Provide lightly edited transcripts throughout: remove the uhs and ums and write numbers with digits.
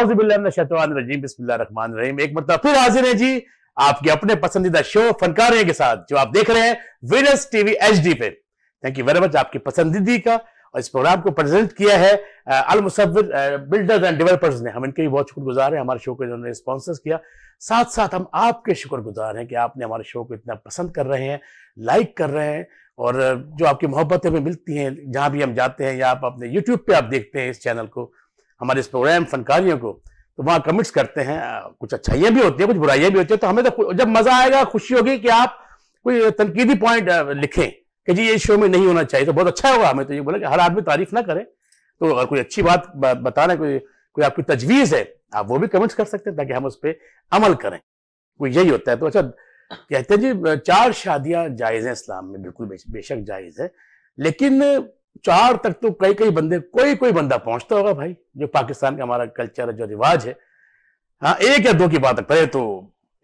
औज़ुबिल्लाहि बिस्मिल्लाहिर्रहमानिर्रहीम। एक मतलब फिर हाजिर है जी आपके अपने पसंदीदा शो फनकारियों के साथ, जो आप देख रहे हैं विनर्स टीवी एचडी पे। थैंक यू वेरी मच आपकी पसंदीदी का। और इस प्रोग्राम को प्रेजेंट किया है अल मुसव्विर बिल्डर्स एंड डेवलपर्स ने। हम इनके भी बहुत शुक्रगुजार हैं, हमारे शो को जिन्होंने स्पॉन्सर किया। साथ साथ हम आपके शुक्रगुजार हैं कि आपने हमारे शो को इतना पसंद कर रहे हैं, लाइक कर रहे हैं, और जो आपकी मोहब्बतें हमें मिलती हैं जहां भी हम जाते हैं, या आप अपने यूट्यूब पे आप देखते हैं इस चैनल को, हमारे इस प्रोग्राम फनकारियों को, तो वहाँ कमेंट्स करते हैं। कुछ अच्छाइयाँ भी होती हैं, कुछ बुराइयाँ भी होती हैं। तो हमें तो जब मजा आएगा, खुशी होगी कि आप कोई तनकीदी पॉइंट लिखें कि जी ये शो में नहीं होना चाहिए, तो बहुत अच्छा होगा। हमें तो ये बोला कि हर आदमी तारीफ ना करे, तो अगर कोई अच्छी बात बताना, कोई आपकी तजवीज़ है, आप वो भी कमेंट्स कर सकते हैं ताकि हम उस पर अमल करें। कोई यही होता है। तो अच्छा, कहते हैं जी 4 शादियां जायज़ हैं इस्लाम में, बिल्कुल बेशक जायज़ है, लेकिन 4 तक तो कई बंदे, कोई बंदा पहुंचता होगा भाई, जो पाकिस्तान का हमारा कल्चर है, जो रिवाज है। हाँ, 1 या 2 की बात करे तो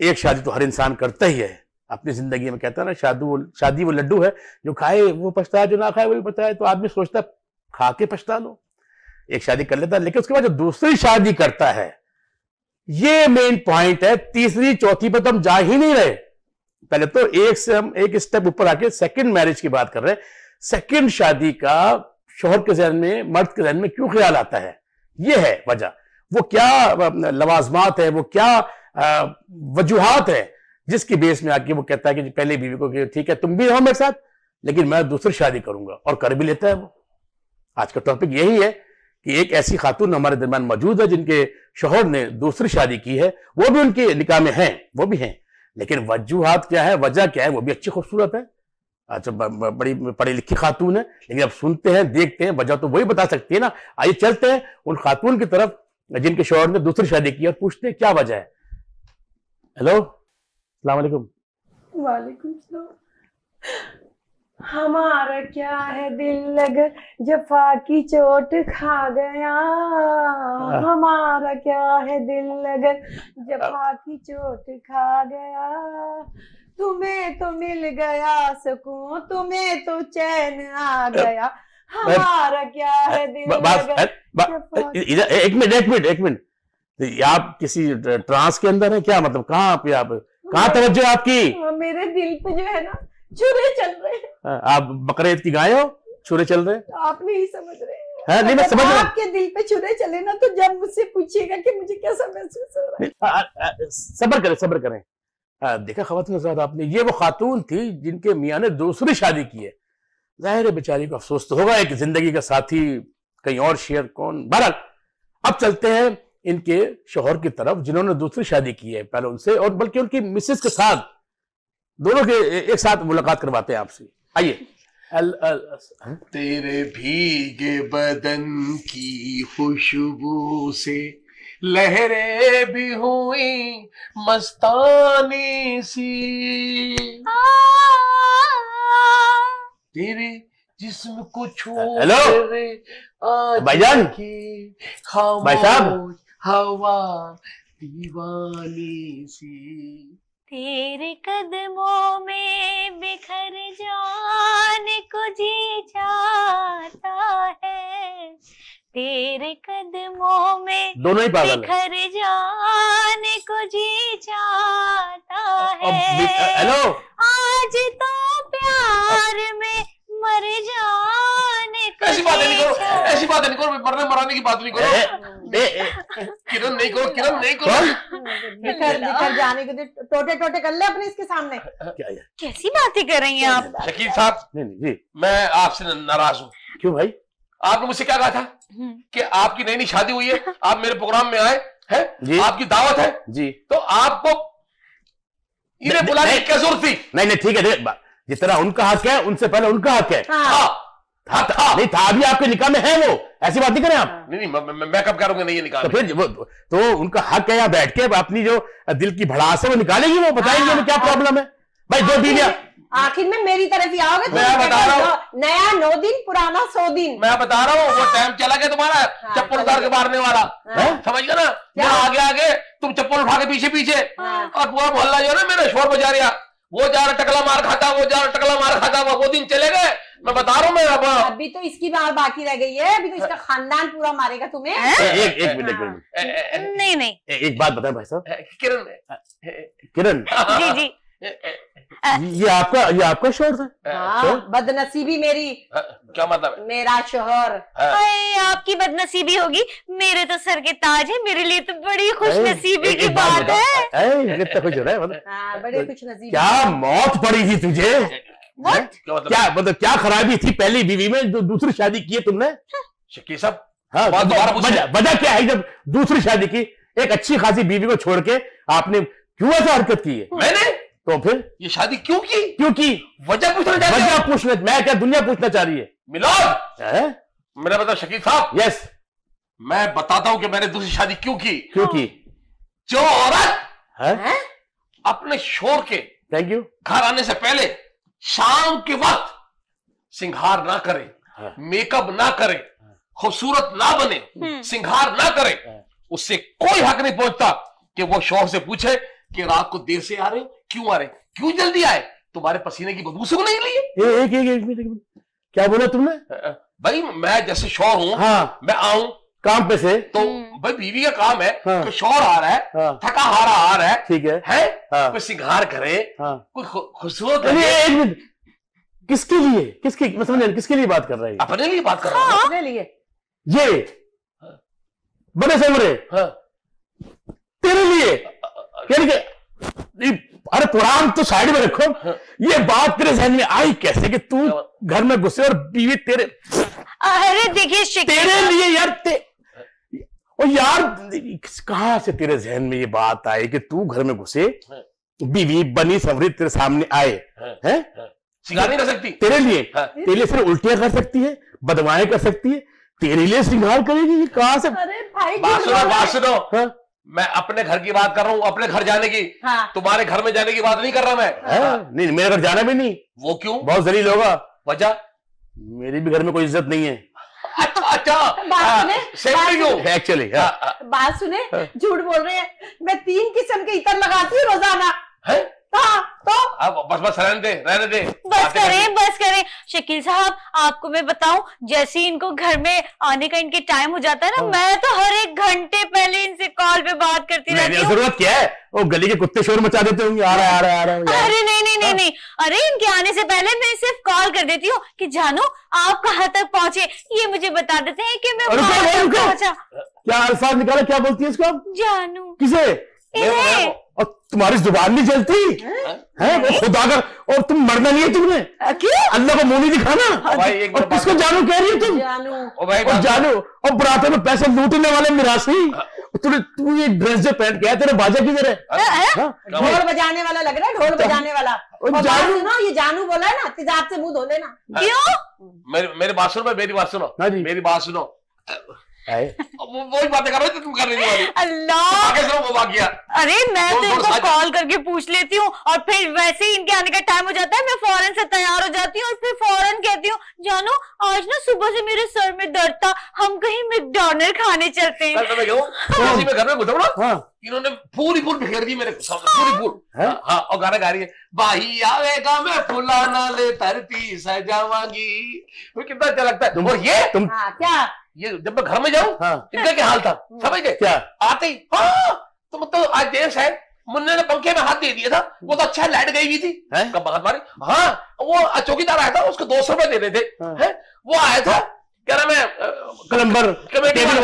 1 शादी तो हर इंसान करता ही है अपनी जिंदगी में। कहता है ना, शादी वो लड्डू है, जो खाए वो पछताए, जो ना खाए वो भी पछताए। तो आदमी सोचता खा के पछता लो, 1 शादी कर लेता है, लेकिन उसके बाद जो दूसरी शादी करता है, ये मेन पॉइंट है। तीसरी चौथी पर तो हम जा ही नहीं रहे। पहले तो हम एक स्टेप ऊपर आके सेकंड मैरिज की बात कर रहे हैं। सेकंड शादी का शौहर के ज़हन में, मर्द के ज़हन में क्यों ख्याल आता है, ये है वजह। वो क्या लवाजमात है, वो क्या वजूहात है जिसकी बेस में आके वो कहता है कि पहले बीवी को कि ठीक है तुम भी रहो मेरे साथ, लेकिन मैं दूसरी शादी करूंगा, और कर भी लेता है वो। आज का टॉपिक यही है कि एक ऐसी खातून हमारे दरमियान मौजूद है जिनके शौहर ने दूसरी शादी की है, वो भी उनके निकाह में हैं, वो भी हैं, लेकिन वजूहात क्या है, वजह क्या है, वो भी अच्छी खूबसूरत है। अच्छा, बड़ी पढ़ी लिखी खातून है, लेकिन अब सुनते हैं, देखते हैं, वजह तो वही बता सकती है ना। आइए चलते हैं उन खातून की तरफ जिनके शौहर ने दूसरी शादी की, और पूछते हैं क्या वजह है। हेलो, अस्सलाम वालेकुम। वालेकुम सलाम। हमारा क्या है दिल लगा जफा की चोट खा गया, हमारा क्या है दिल लगा जफा की चोट खा गया। तुम्हें तो मिल गया सुकून, तुम्हें तो चैन आ गया, हमारा क्या है दिल लगा। एक मिनट, आप किसी ट्रांस के अंदर है क्या? मतलब कहाँ पे आप, कहाँ तवज्जो है आपकी? मेरे दिल पे जो है ना छुरे चल रहे हैं। आप बकरीद की गाय हो, छुरे चल रहे हैं? आप नहीं समझ रहे हैं? नहीं, मैं समझ रहा हूं। आपके दिल पे छुरे चले ना, तो जब मुझसे पूछिएगा कि मुझे कैसा महसूस हो रहा है। सब्र करें। देखा ख़वातीन हज़रात, आपने, ये वो खातून थी जिनके मियाँ ने दूसरी शादी की है। जाहिर है बेचारी को अफसोस तो होगा, एक जिंदगी का साथी कहीं और शेयर कौन। बहरहाल अब चलते हैं इनके शौहर की तरफ जिन्होंने दूसरी शादी की है, पहले उनसे, और बल्कि उनकी मिसेस के साथ, दोनों के एक साथ मुलाकात करवाते हैं आपसे। आइए। तेरे भीगे बदन की खुशबू से लहरें भी हुई मस्तानी सी, तेरे जिस्म को छू भाईजान, की भाई साहब, हवा दीवानी सी। तेरे कदमों में बिखर जाने को जी चाहता है, तेरे कदमों में दोनों ही पागल बिखर जाने को जी चाहता है। हेलो, आज तो प्यार में मर जाने को ऐसी बातें नहीं करो, ऐसी बातें नहीं करो, मरने मराने की बात नहीं करो। किरण नहीं करो, किरण नहीं करो। बिखर जाने के टोटे टोटे कर ले अपने इसके सामने। कैसी बातें कर रही हैं आप? शकील साहब, नहीं, मैं आपसे नाराज हूँ। क्यों भाई? आपने मुझसे क्या कहा था कि आपकी नई शादी हुई है, आप मेरे प्रोग्राम में आए हैं, आपकी दावत है जी, तो आपको इन्हें बुलाने की क्या जरूरत थी? नहीं, ठीक है, जितना उनका हक है उनसे पहले उनका हक है। था नहीं था, अभी आपके निकाह में है वो, ऐसी बात नहीं करें आप। नहीं, मैं कब करूंगा नहीं ये निकाह? तो फिर वो तो उनका हक है, यहाँ बैठ के अपनी जो दिल की भड़ास है वो निकालेंगे, वो बताएंगे हमें क्या प्रॉब्लम है। भाई 2 दिन आखिर में मेरी तरफ ही आओगे। मैं बता रहा हूँ, नया 9 दिन, पुराना 100 दिन। मैं बता रहा हूँ, वो टाइम चला गया तुम्हारा चप्पल उतार के मारने वाला, समझ गया ना? मैं आगे तुम चप्पल उठा के पीछे और पूरा मोहल्ला जो है ना मेरा शोर बजा रहा, वो जा रहा टकला मार खाता, वो जा रहा टकला मार खाता, वो दिन चले गए। मैं बता रहा हूँ मैं अभी तो इसकी बात बाकी रह गई है, अभी तो इसका खानदान पूरा मारेगा तुम्हें। एक मिनट, नहीं नहीं, एक बात बताएं भाई साहब। किरण, किरण जी जी, ये आपका शोहर था? हाँ, बदनसीबी मेरी। क्या मतलब है? मेरा शोहर। आपकी बदनसीबी होगी, मेरे तो सर के ताज है, मेरे लिए तो बड़ी खुशनसीबी की बात है। कितना खुश हो रहा है मतलब? हाँ, बड़े खुशनसीबी। क्या मौत पड़ी थी तुझे? क्या मतलब क्या खराबी थी पहली बीवी में जो दूसरी शादी की है तुमने? शकील साहब, हाँ, वजह क्या है जब दूसरी शादी की? एक अच्छी खासी बीवी को छोड़ के आपने क्यों ऐसा हरकत की है? मैंने तो फिर ये शादी क्यों की? वजह पूछना, मैं क्या दुनिया पूछना चाह रही है? मिलाद, मेरा मतलब शकील साहब, यस, मैं बताता हूं कि मैंने दूसरी शादी क्यों की। जो औरत अपने शोहर के थैंक यू घर आने से पहले शाम के वक्त सिंगार ना करे, मेकअप ना करे, खूबसूरत ना बने, सिंगार ना करे, उससे कोई हक नहीं पहुंचता कि वो शौहर से पूछे कि रात को देर से आ रहे हो, क्यों आ रहे, क्यों जल्दी आए, तुम्हारे पसीने की बदबू से नहीं लिए? एक मिनट, क्या बोला तुमने? भाई मैं जैसे शौहर हूं, हाँ, मैं आऊं काम पे से, तो भाई बीवी का काम है, हाँ, तो शौहर आ रहा है, हाँ, थका हारा आ रहा है, ठीक है, हाँ, कोई सिंगार करे, हाँ, कोई खूबसूरत। एक मिनट, किसके लिए, किसके लिए बात कर रहे हैं? अपने लिए बात कर रहा हूं। अपने लिए? ये बड़े समरे, तेरे लिए? अरे कुरान तो साइड में रखो, ये बात तेरे जहन में आई कैसे कि तू घर में घुसे और बीवी तेरे? अरे देखिए तेरे लिए यार, और यार कहां से तेरे जहन में ये बात आई कि तू घर में घुसे, बीवी बनी संवरी तेरे सामने आए, हैं? सिंगार नहीं कर सकती तेरे लिए सिर्फ उल्टियां कर सकती है, बदवाएं कर सकती है, तेरे लिए सिंगार करेगी? कहां से? अरे भाई बात सुनो, मैं अपने घर की बात कर रहा हूँ, अपने घर जाने की। हाँ। तुम्हारे घर में जाने की बात नहीं कर रहा मैं। नहीं, मेरे घर जाना भी नहीं। वो क्यों? बहुत जलील होगा। वजह? मेरी भी घर में कोई इज्जत नहीं है। अच्छा, एक्चुअली बात सुने, झूठ बोल रहे हैं, मैं 3 किस्म के इतर लगाती हूँ रोजाना। तो अब बस रहने दे बस करें शकील साहब, आपको मैं बताऊं, जैसे ही इनको घर में आने का इनके टाइम हो जाता है ना, मैं तो हर 1 घंटे पहले इनसे कॉल पे बात करती रहती हूँ। जरूरत क्या है? वो गली के कुत्ते शोर मचा देते होंगे, आ रहा है। अरे नहीं, अरे इनके आने से पहले मैं सिर्फ कॉल कर देती हूँ कि जानू आप कहाँ तक पहुंचे, ये मुझे बता देते हैं कि मैं पहुंचा। क्या अल्फाज निकाला, क्या बोलती है इसको? जानू। किसे? और तुम्हारी जुबान नहीं चलती है? वो खुदा का, और तुम मरना नहीं है तुमने? अल्लाह को मुंह नहीं दिखाना। और किसको जानू कह रही है तुम? जानू और बुराते में पैसे लूटने वाले मिरासी। तू ये ड्रेस जो पहन के आया, तेरे बाजा किधर है? ढोल बजाने वाला लग रहा है, ढोल बजाने वाला। जानू ना, ये जानू बोला है ना, तेजाब से मुंह धो लेना। क्यों? मेरी बात सुनो, मेरी बात सुनो। वही बातें कर रहे थे तुम कर रही थी। अल्लाह, वो भाग गया। अरे मैं तो इनको कॉल करके पूछ लेती हूँ, और फिर वैसे ही इनके आने का टाइम हो जाता है, मैं फौरन से तैयार हो जाती हूँ, और फिर फौरन कहती हूँ, जानो आज ना सुबह से मेरे सर में दर्द था, हम कहीं मैकडॉनल्ड खाने चलते हैं। मैं घर में घुसा ना, इन्होंने पूरी बिखेर दी मेरे पूरी। हाँ, और गाना गा रही है, भाई आवेगा मैं फुलाना ले धरती सजावांगी। कितना अच्छा लगता है। और ये क्या, ये जब मैं घर में जाऊं, इनका क्या हाल था समझ गए? क्या आते ही तो मतलब आज देर है, मुन्ने ने पंखे में हाथ दे दिया था, वो तो अच्छा लाइट गई हुई थी, कब बात मारी। हाँ, वो चौकीदार आया था, उसको 200 रुपए दे रहे थे, वो आया था, क्या नाम है, क्लम्बर, केबल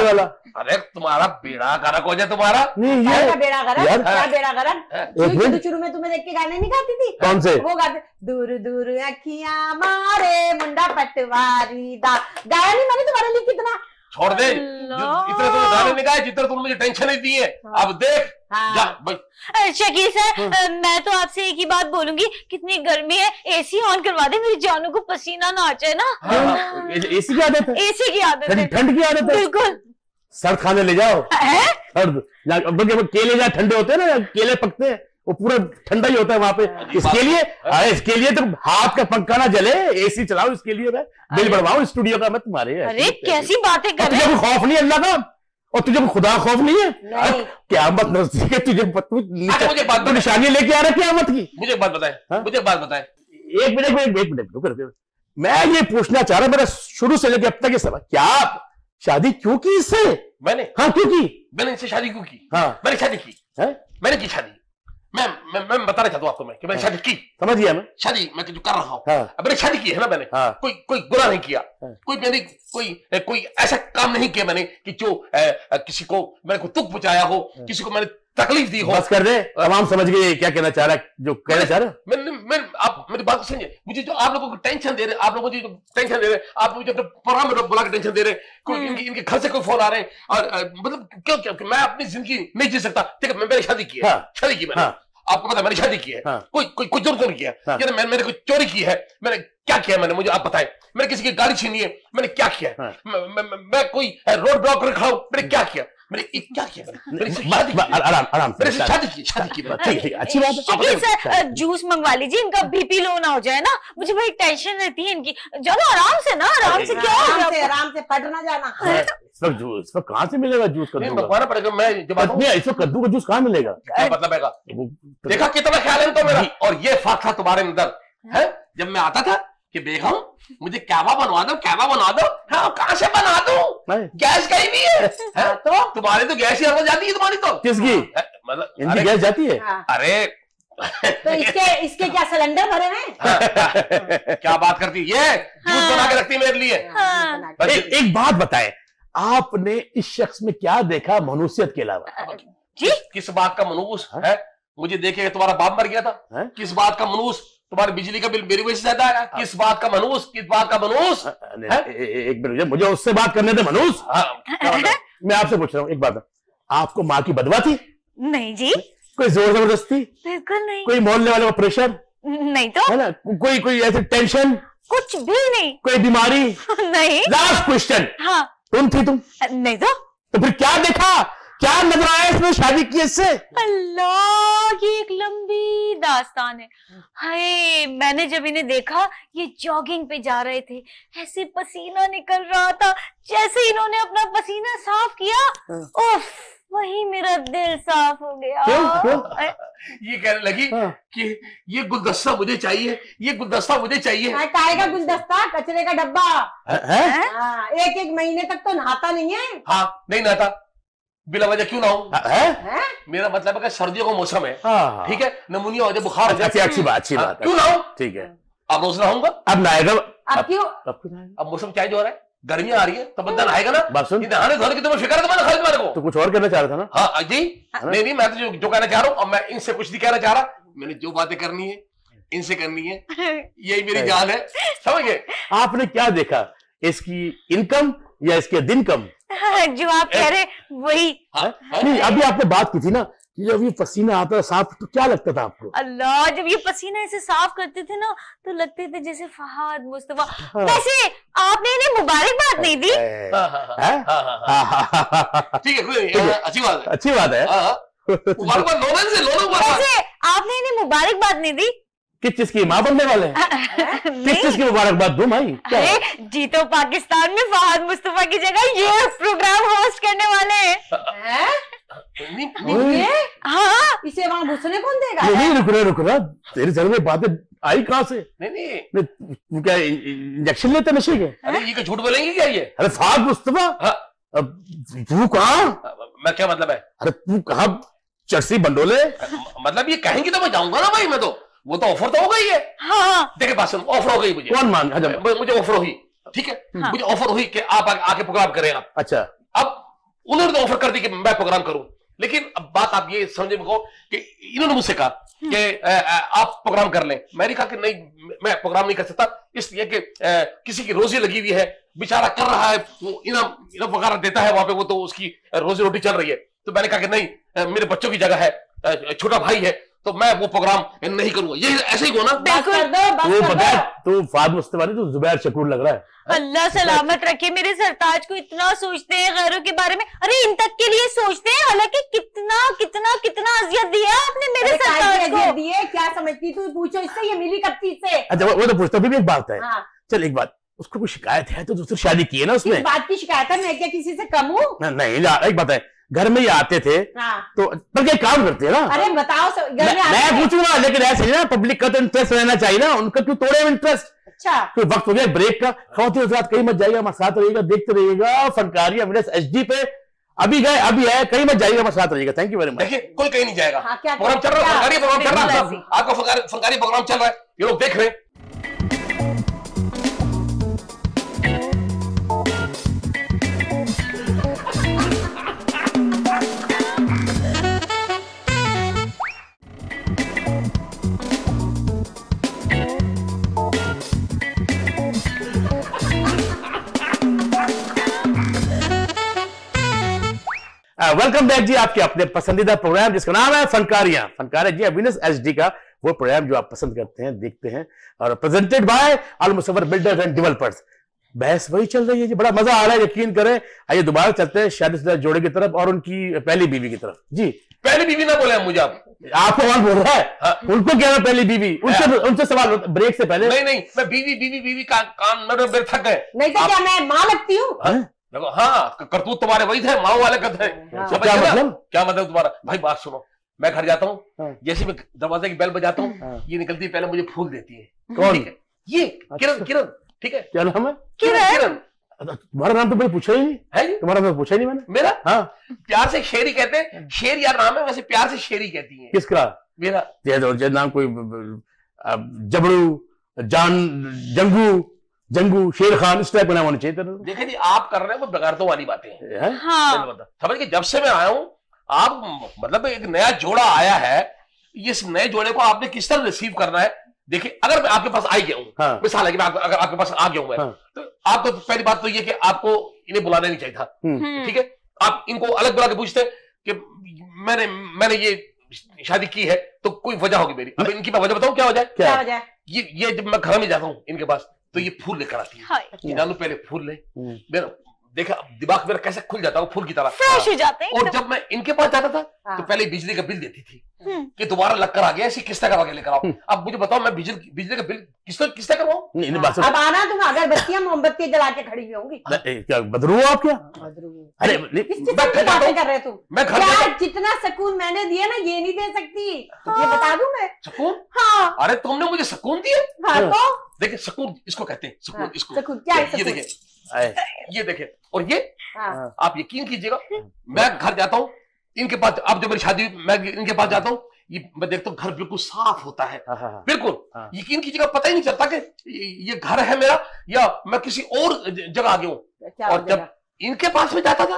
वाला। अरे तुम्हारा बेड़ा गर्क हो जाए तुम्हारा। बेड़ा गर्क? क्या बेड़ा गर्क? शुरू में तुम्हें देख के गाने नहीं गाती थी? कौन से? वो गाते, दूर दूर अखियां मारे मुंडा पटवारी दा। गाया नहीं मैंने तुम्हारे लिए कितना? छोड़ दे, इतने तुमने गाने नहीं गाए जितने तुमने मुझे टेंशन नहीं दी है। अब देख जा भाई। शकील सर, मैं तो आपसे एक ही बात बोलूंगी, कितनी गर्मी है, एसी ऑन करवा दे, मेरी जानू को पसीना ना आ जाए ना। एसी की आदत है? एसी की आदत है, ठंड की आदत है। बिल्कुल। सर्द खाने ले जाओ, केले जहाँ ठंडे होते हैं ना, केले पकते हैं, वो पूरा ठंडा ही होता है वहां पे। इसके लिए तो हाथ का पंखा ना जले, एसी चलाओ, इसके लिए मैं बिल बढ़वाऊं स्टूडियो का मैं तुम्हारे। अरे कैसी बातें कर रहे हैं? खौफ नहीं अल्लाह का? और तुझे खुदा खौफ नहीं है? नहीं। क़यामत नजदीक है, तुझे मुझे बात बताए, निशानी लेके आ रहा है क़यामत की। मुझे बात बताए, मुझे बात बताए। एक मिनट रुको। मैं ये पूछना चाह रहा हूं, मेरा शुरू से लेकर अब तक ये सवाल, क्या शादी क्यों की इससे? मैंने, हाँ क्यों की? मैंने इससे शादी क्यों की? हाँ मैंने शादी की है? मैंने की शादी। मैं बताना चाहता हूँ आपको मैं कि मैंने शादी की। समझ गया मैं। शादी मैं जो कर रहा हूँ, हाँ। अब मैंने शादी की है ना मैंने। हाँ। कोई गुनाह नहीं किया, हाँ। कोई ऐसा काम नहीं किया मैंने कि जो किसी को मैंने कोई दुख पहुंचाया हो, किसी को मैंने तकलीफ दी हो। बस कर दे, तमाम समझ गए क्या कहना चाह रहा है, जो कहना चाह रहा है। मैं आप मेरी बात समझे, मुझे जो आप लोगों को टेंशन दे रहे, आप लोगों को टेंशन दे रहे, आप मुझे अपने प्रोग्राम में बुला के टेंशन दे रहे, कोई इनके घर से कोई फोन आ रहे हैं, और मतलब क्यों मैं अपनी जिंदगी नहीं जी सकता? ठीक है, मैंने शादी की है। हाँ। शादी की मैंने। हाँ। आपको पता है मैंने शादी की है। हाँ। कोई जरूरत नहीं किया। हाँ। मैंने कोई चोरी की है? मैंने क्या किया? मैंने, मुझे आप बताएं। मैंने किसी की गाड़ी छीनी है? मैंने क्या किया? हाँ। मैं कोई रोड ब्लॉक कर खड़ा हूं? मैंने क्या किया? मैंने क्या किया? आराम मैंने शादी की। ठीक है, अच्छी बात है। शकील सर, जूस मंगवा लीजिए, इनका बीपी लो ना हो जाए ना, मुझे बड़ी टेंशन रहती है इनकी। चलो आराम से ना, आराम से क्या हो गया? आराम से पट ना जाना। इस वक्त कहाँ से मिलेगा जूस कद्दू का? मंगवाना पड़ेगा। मैं जब इस वक्त कद्दू का जूस कहाँ मिलेगा? क्या मतलब है? देखा कितना ख्याल है तो मेरा। और ये फर्क था तुम्हारे अंदर है, जब मैं आता था कि बेगम मुझे कैबा बनवा दो, कैबा बनवा दो। हाँ, कहाँ से बना दो? गैस कहीं भी है? तो तुम्हारी तो गैस ही हर जाती है तुम्हारी तो। किसकी? मतलब इनकी गैस जाती है? अरे तो इसके क्या सिलेंडर भरे हैं? क्या बात करती है? ये जूस बना के रखती है मेरे लिए। हाँ। एक बात बताएं, आपने इस शख्स में क्या देखा मनुष्यत के अलावा? जी? किस बात का मनूस है? मुझे देखे तुम्हारा बाप मर गया था। किस बात का मनूस? तुम्हारे बिजली का बिल मेरी वजह से ज्यादा आया। किस बात का मनूस? किस बात का मनूस? एक मिनट, मुझे उससे बात करने दे मनूस। मैं आपसे पूछ रहा हूँ एक बात, आपको माँ की बदवा थी? नहीं जी, कोई जोर जबरदस्ती? बिल्कुल नहीं। कोई मोहल्ले वाले का प्रेशर? नहीं तो। है ना? कोई ऐसे टेंशन? कुछ भी नहीं। कोई बीमारी? नहीं। लास्ट क्वेश्चन, हाँ। तुम थी? तुम नहीं तो फिर क्या देखा? क्या नजर आया इसमें शादी की इससे? अल्लाह, ये एक लंबी दास्तान है। हाय, मैंने जब इन्हें देखा, ये जॉगिंग पे जा रहे थे, ऐसे पसीना निकल रहा था, जैसे इन्होंने अपना पसीना साफ किया, उफ, वही मेरा दिल साफ हो गया। क्यों? ये कहने लगी कि ये गुलदस्ता मुझे चाहिए, ये गुलदस्ता मुझे चाहिए। काय का गुलदस्ता? कचरे का डब्बा है? हाँ, एक महीने तक तो नहाता नहीं है। हाँ, नहीं नहाता, बिना वजह क्यों नहाऊं? मेरा मतलब है कि सर्दियों का मौसम है, ठीक है, नमूनिया हो जाए, बुखार हो जाए। अच्छी बात क्यों नहाऊं? ठीक है, अब रोज नहाऊंगा। अब नहाएगा? अब क्यों? अब मौसम चेंज हो रहा है, गर्मियां आ रही है, तो बंदा नहाएगा ना। बात सुन, नहाने धोने की तो फिक्र है तुम्हारे खाली को। तो कुछ और कहना चाह रहा था ना? हाँ जी, नहीं, मैं तो जो कहना चाह रहा हूँ, और मैं इनसे कुछ नहीं कहना चाह रहा। मैंने जो बातें करनी है इनसे करनी है, यही मेरी जान है, समझ गए? आपने क्या देखा, इसकी इनकम या इसके दिन कम? जो आप कह रहे वही। नहीं, अभी आपने बात की थी ना कि जब ये पसीना आता था साफ, तो क्या लगता था आपको? अल्लाह, जब ये पसीना ऐसे साफ करते थे ना, तो लगते थे जैसे फहाद मुस्तफा। वैसे आपने इन्हें मुबारकबाद नहीं दी? ठीक है, अच्छी बात है, अच्छी बात है। मुबारकबाद वैसे आपने इन्हें मुबारकबाद नहीं दी? किस चीज की? माँ बनने वाले हैं? किस चीज की मुबारकबाद दूं भाई? अरे जी, तो पाकिस्तान में फहाद मुस्तफा की जगह ये प्रोग्राम होस्ट करने वाले हैं। हाँ, इसे वहां घुसने कौन देगा? नहीं, रुक रहा, तेरे सर में बातें आई कहाँ से? नहीं, क्या इंजेक्शन लेते नशे के? अरे ये क्या झूठ बोलेंगे क्या ये? अरे फहाद मुस्तफा, तू कहाँ? मैं क्या मतलब है? अरे तू कहाँ चर्सी बंडोले? मतलब ये कहेंगे तो मैं जाऊंगा ना भाई, मैं तो, वो तो ऑफर तो हो गई है। हाँ, देखे बात सुन, ऑफर हो गई मुझे। कौन मान? मुझे ऑफर हुई, ठीक है, मुझे ऑफर हुई कि आप आके प्रोग्राम करें आप। अच्छा, अब उन्होंने तो ऑफर कर दी कि मैं प्रोग्राम करूं, लेकिन अब बात आप ये समझे को कि इन्होंने मुझसे कहा कि आप प्रोग्राम कर लें। मैंने कहा कि नहीं, मैं प्रोग्राम नहीं कर सकता, इसलिए कि किसी की रोजी लगी हुई है, बेचारा कर रहा है, वो इनाम वगैरह देता है वहां पे, वो तो उसकी रोजी रोटी चल रही है। तो मैंने कहा कि नहीं, मेरे बच्चों की जगह है, छोटा भाई है, तो मैं वो प्रोग्राम नहीं करूंगा। ये ऐसे ही हो ना? तू फहाद मुस्तफा नहीं, तू जुबैर शकूर लग रहा है। अल्लाह सलामत रखे, मेरे सरताज को इतना सोचते हैं गैरों के बारे में। अरे इन तक के लिए सोचते हैं, हालांकि कितना कितना कितना अजियत दिया आपने मेरे सरताज को। दिए क्या समझती तू? पूछो इससे, ये मिली कब चीज से? अच्छा, वो तो पूछता भी एक बात है। चल एक बात, उसको कोई शिकायत है तो दूसरी शादी की है ना उसने। इस बात की शिकायत है, मैं क्या किसी से कम हूँ? नहीं, एक बात है, घर में ही आते थे हाँ। तो पर क्या काम करते हैं ना। अरे बताओ, घर में मैं पूछूंगा, लेकिन ऐसे ना पब्लिक का तो इंटरेस्ट रहना चाहिए ना, उनका क्यों तोड़े इंटरेस्ट। अच्छा, कोई वक्त हो गया ब्रेक का, खाते रात कहीं मत जाइएगा, हमारे साथ रहिएगा, देखते रहिएगा फनकारियां विनस एचडी पे। अभी गए, अभी है, कहीं मत जाइएगा, हमारे साथ रहिएगा। Thank you very much. देखिए कोई कहीं नहीं जाएगा। हाँ, क्या प्रोग्राम चल रहा है, फनकारी प्रोग्राम चल रहा है, आपका फनकारी प्रोग्राम चल रहा है, ये लोग देख रहे हैं। वेलकम बैक जी, आपके अपने पसंदीदा प्रोग्राम जिसका नाम है फनकारियां। फनकारियां जी विनस एचडी का वो प्रोग्राम जो आप पसंद करते हैं, देखते हैं, और presented by Al Musawwar builders and developers. बहस वही चल रही है जी, बड़ा मजा आ रहा है, यकीन करें। आइए दोबारा चलते हैं शादीशुदा जोड़े की तरफ और उनकी पहली बीवी की तरफ। जी पहली बीवी ना बोले मुझे, आपको कौन बोल रहा है? हाँ। उनको क्या है पहली बीवी? उनसे सवाल ब्रेक से पहले। नहीं, मैं बीवी का कान मेरे थक गए। नहीं तो क्या मैं माँ लगती हूँ? देखो, हाँ, करतूत तुम्हारे वही थे, माओ वाले कथे। क्या मतलब? क्या मतलब तुम्हारा? भाई बात सुनो, मैं घर जाता हूँ, हाँ। जैसे मैं दरवाजे की बेल बजाता हूँ, हाँ। ये निकलती है, पहले मुझे फूल देती है। कौन? ठीक है, ये किरण, ठीक है। क्या नाम है? किरण। तुम्हारा नाम तो मैंने पूछा ही नहीं है जी? तुम्हारा नाम पूछा ही नहीं मैंने। मेरा? हाँ। प्यार से शेरी कहते हैं, शेर यार नाम है, वैसे प्यार से शेरी कहती है। किसका? मेरा। नाम कोई जबड़ू, जंगू, शेर खान, इस टाइप का नाम होना चाहिए था। देखिए जी, आप कर रहे हैं वो बेगारतों वाली बातें हैं। हाँ। समझ के जब से मैं आया हूँ, आप मतलब एक नया जोड़ा आया है, इस नए जोड़े को आपने किस तरह रिसीव करना है। देखिए, अगर मैं आपके पास आ गया हूँ, हाँ। मिसाल है कि मैं अगर आपके पास आ गया हूँ मैं, हाँ। तो आपको पहली बात तो ये कि आपको इन्हें बुलाना नहीं चाहिए था। ठीक है, आप इनको अलग बुला के पूछते कि मैंने ये शादी की है तो कोई वजह होगी मेरी। अब इनकी मैं वजह बताऊं, क्या वजह? क्या वजह? ये जब मैं घर में जाता हूँ इनके पास, तो ये फूल लेकर आती है। हाय। ये जानू पहले फूल ले, मेरा देखा दिमाग मेरा कैसे खुल जाता है फूल की तरह, फ्रेश हो जाते हैं और एकदम। जब मैं इनके पास जाता था हाँ। तो पहले बिजली का बिल देती थी कि दोबारा लग कर आ गया, ऐसी किस्ता करवा के लेकर आओ। अब मुझे बताओ, मैं बिजली का बिल किस्ता करवाऊं? अब आना, तुम अगरबत्तियां मोमबत्ती जला के खड़ी हुई होंगी। क्या बदरू हो आप? क्या अरे किस किस्म की बातें कर रहे हो तुम? मैं घर क्या जाता जितना सुकून मैंने दिया ना, ये नहीं दे सकती, ये बता दूं मैं। सुकून? हाँ। अरे तुमने मुझे सुकून दिया। हाँ तो देखिए, सुकून इसको कहते हैं, सुकून। हाँ, इसको सुकून, क्या है ये सुकून? देखिए, ये देखिए, और ये हाँ। आप यकीन कीजिएगा, मैं घर जाता हूँ इनके पास, अब जब मेरी शादी, मैं इनके पास जाता हूँ, ये मैं देखता हूँ घर बिल्कुल साफ होता है, बिल्कुल। यकीन कीजिएगा, पता ही नहीं चलता कि ये घर है मेरा या मैं किसी और जगह आ गया हूँ। और जब इनके पास में जाता था,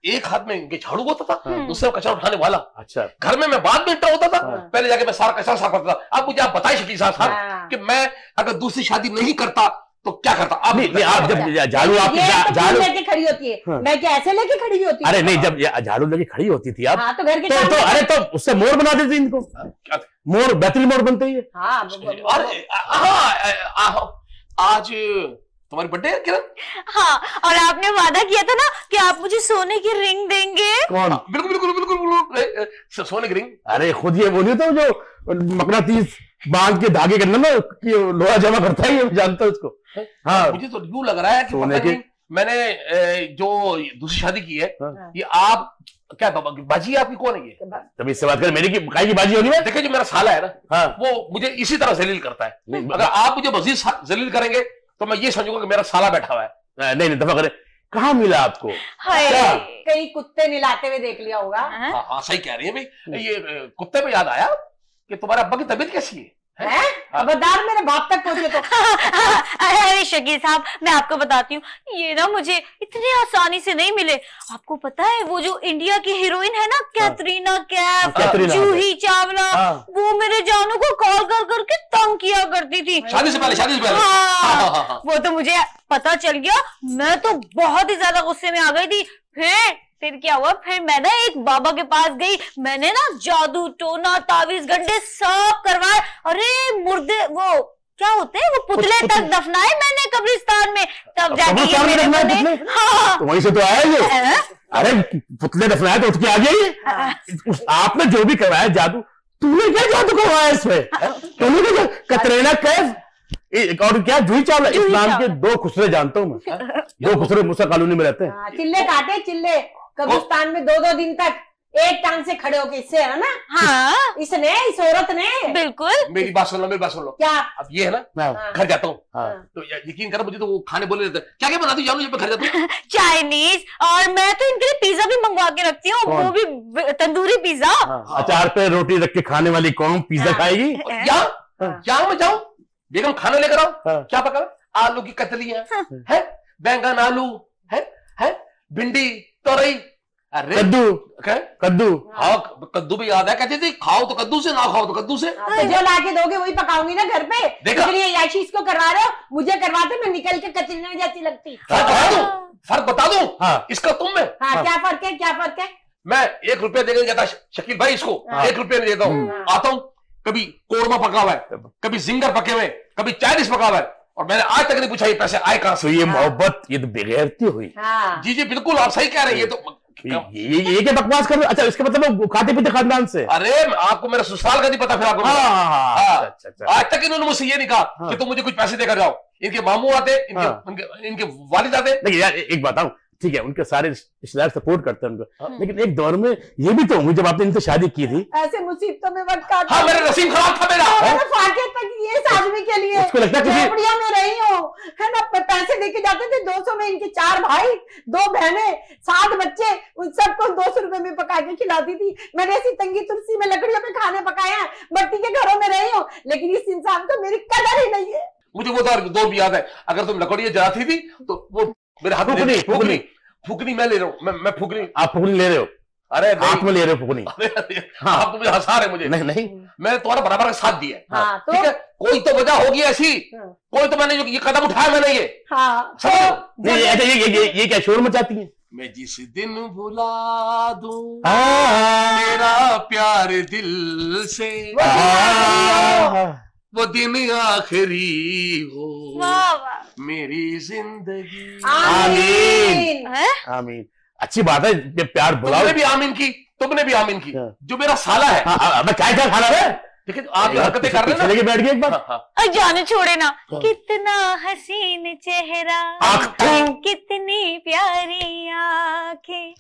एक हाथ में इनके झाड़ू होता था, दूसरे में कचरा उठाने वाला। अच्छा। घर में मैं बाद में इंटर होता था, पहले जाके मैं सारा कचरा साफ करता था। अब मुझे आप बताइए शकील साहब कि मैं अगर दूसरी शादी नहीं करता तो क्या करता? आप जब झाड़ू झाड़ू लेके खड़ी होती है, मैं क्या ऐसे लेके खड़ी होती? अरे नहीं, जब झाड़ू लेके खड़ी होती थी आप, हाँ, तो घर के अरे तो उससे मोर बना देती इनको। मोर, बेहतरीन मोर बनते ही है। आज तुम्हारी बर्थडे है किरण? हाँ, और आपने वादा किया था ना कि आप मुझे सोने की रिंग देंगे। कौन? बिल्कुल सोने की रिंग। अरे खुद ये बोलिए तो, जो मकनातीस बांध के धागे करना ना, लोहा जमा करता है, ये जानता है उसको। हाँ, मुझे तो यूं लग रहा है कि पता नहीं, मैंने जो दूसरी शादी की है, ये आप क्या बाजी आपकी कौन है? ये तभी इससे बात करें, मेरी की बाजी होगी? देखिए, जो मेरा साला है ना, हाँ, वो मुझे इसी तरह जलील करता है। अगर आप मुझे मजीद जलील करेंगे तो मैं ये समझूंगा कि मेरा साला बैठा हुआ है। नहीं, दफा करें, कहाँ मिला आपको? कहीं कुत्ते निलाते हुए देख लिया होगा। हाँ, सही कह रही है भाई। ये कुत्ते पे याद आया कि तुम्हारे अब्बा की तबीयत कैसी है? खबरदार मेरे बाप तक पहुंचे तो। अरे शकील साहब, मैं आपको बताती हूँ, ये ना मुझे इतनी आसानी से नहीं मिले। आपको पता है वो जो इंडिया की हीरोइन है ना, कैटरीना कैफ, जूही चावला, वो मेरे जानू को कॉल कर करके तंग किया करती थी शादी से पहले। हाँ, वो तो मुझे पता चल गया, मैं तो बहुत ही ज्यादा गुस्से में आ गई थी। फिर क्या हुआ? फिर मैं ना एक बाबा के पास गई, मैंने ना जादू टोना तावीज गंडे सब करवाए। अरे मुर्दे, वो क्या होते हैं, वो पुतले तक दफनाए मैंने कब्रिस्तान में, तब जाके हाँ, वहीं से तो आया ये। अरे पुतले दफनाए तो उठ के आ गई। आपने जो भी करवाया जादू, तूने क्या जादू करवाया इसमें? तूने क्या? कतरीना कैफ और क्या जूही चावला, जूही इस नाम के चावला। 2 खुसरे जानता हूँ मैं, 2 खुसरे मूसा कॉलोनी में रहते हैं। हाँ, चिल्ले काटे चिल्ले कब्रिस्तान में 2-2 दिन तक एक टांग से खड़े होके, इससे है ना, हाँ इसने, इस औरत ने। बिल्कुल। मेरी बात सुन लो, मेरी बात सुन लो। क्या? अब ये है ना, हाँ, घर जाता हूँ हाँ। तो यकीन करो, मुझे तो वो खाने बोले रहते हैं, क्या क्या बनाती हूँ जानू, जब मैं घर जाता हूँ। चाइनीज, और मैं तो इनके लिए पिज्जा भी मंगवा के रखती हूँ, कौन? वो भी तंदूरी पिज्जा। हाँ, अचार पे रोटी रख के खाने वाली कौन पिज्जा हाँ। खाएगी? यहाँ मैं जाऊँ, बेगम खाना लेकर आओ, हाँ। क्या पका, आलू की कतलियां है, बैंगन आलू है, भिंडी तोरई, अरे कद्दू, क्या? कद्दू। हाँ, कद्दू भी याद है, कहती थी खाओ तो कद्दू से, ना खाओ तो कद्दू से। तो जो लाके दोगे वही पकाऊंगी ना घर पे। देखा? इसलिए याशी इसको करवा रहे हो, मुझे करवाते मैं निकल के कतरीना जैसी लगती। फर्क बता दूं हाँ। इसका तुम में। हाँ, क्या फर्क है, क्या फर्क है? मैं 1 रुपया देने नहीं जाता शकील भाई, इसको हाँ। 1 रुपया नहीं देता हूँ। आता हूँ, कभी कोरमा पका हुआ है, कभी जिंगर पके हुए, कभी चाइनीज पका हुआ है, और मैंने आज तक नहीं पूछा ये पैसे आए कहां तो से। ये मोहब्बत, ये तो बेगैरती हुई। हाँ। जी जी बिल्कुल, आप सही कह रहे हैं। ये तो ये क्या बकवास कर रहे हो? अच्छा, इसका मतलब वो खाते पीते खानदान से। अरे आपको मेरा ससुराल का नहीं पता, फिर आपको हाँ, हाँ। अच्छा, अच्छा। आज तक इन्होंने मुझसे ये नहीं कहा हाँ। कि तुम मुझे कुछ पैसे देकर जाओ। इनके मामू आते, इनके वालिद आते। नहीं यार, एक बताऊं, ठीक है, उनके सारे रिश्तेदार सपोर्ट करते हैं उनको, हाँ। लेकिन एक दौर में ये भी तो हुई जब आपने इनसे शादी की थी। ऐसे मुसीबतों में वक्त काटा। हाँ, मेरा नसीब खराब था मेरा। मैंने फाके तक ये इस आदमी के लिए उसको लगता है कि- झोपड़ियां में रही हूँ, है ना, पैसे देके जाते थे 200 में। इनके 4 भाई, 2 बहनें, 7 बच्चे, उन सबको 200 रुपए में पका के खिलाती थी। मैंने ऐसी तंगी तुलसी में लकड़ियों पे खाने पकाए हैं, मट्टी के घरों में रही हूँ, लेकिन इस इंसान को मेरी कदर ही नहीं है। मुझे वो दौर भी याद है। अगर तुम लकड़ियां जलाती थी तो वो मेरे हाथ में फुकनी। फुकनी मैं ले रहा हूँ, मैं फुकनी। आप फुकनी ले रहे हो? अरे हाथ में ले रहे हो फुकनी? हाँ। आप तो मुझे हंसा रहे मुझे। नहीं नहीं, मैंने तुम्हारा बराबर का साथ दिया है। हाँ, तो ठीक है, कोई तो वजह होगी ऐसी, हाँ। कोई तो मैंने ये कदम उठाया मैंने ये। हाँ, समझो। नहीं, अच्छा, ये क्या शोर मचाती है? मैं जिस दिन भुला दूं हाँ। तेरा प्यार दिल से, वो दिन आखिरी हो वाह वाह। मेरी जिंदगी। आमीन। हैं? आमीन। अच्छी बात है, ये प्यार बुलाओ। तुमने भी आमीन की, तुमने भी आमीन की। हाँ। जो मेरा साला है, मैं क्या क्या खाना है? ठीक है, आप ये हरकतें कर रहे हैं लेके बैठ गए एक बार। ना। हाँ, और जाने छोड़े ना, हाँ। कितना हसीन चेहरा, आँखें। कितनी प्यारी आंखें,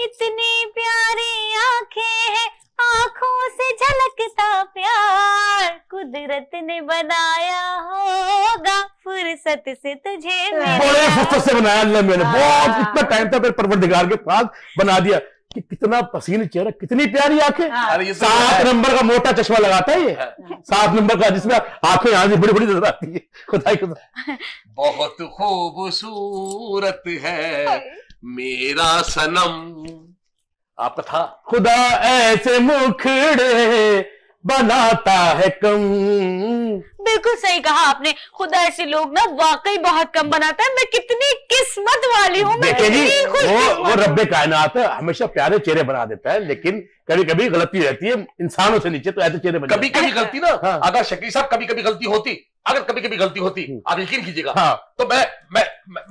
इतनी प्यारी आंखें हैं, आंखों से झलकता प्यार कुदरत ने बनाया होगा, फुर्सत से तुझे बड़े मिला। फुर्सत से बनाया अल्लाह मैंने, बहुत इतना टाइम था, फिर परवरदिगार के पास बना दिया कि कितना पसीने चेहरा, कितनी प्यारी आंखें। हाँ। अरे ये तो 7 नंबर का मोटा चश्मा लगाता है ये, है। 7 नंबर का, जिसमें आंखें यहाँ से बड़ी बड़ी नजर आती है। खुदा ही खुदा। बहुत खूबसूरत है मेरा सनम। आपका था। खुदा ऐसे मुखड़े बनाता है कम। बिल्कुल सही कहा आपने, खुदा ऐसे लोग ना वाकई बहुत कम बनाता है। मैं कितनी किस्मत वाली हूँ, मैं देखिए जी, कितनी वो खुशकिस्मत हूँ। रब्बे कायनात है, हमेशा प्यारे चेहरे बना देता है, लेकिन कभी कभी गलती रहती है इंसानों से नीचे, तो ऐसे चेहरे बन कभी कभी गलती ना, हाँ। अगर शकील साहब कभी कभी गलती होती, अगर कभी कभी गलती होती, आप यकीन कीजिएगा, हाँ। तो मैं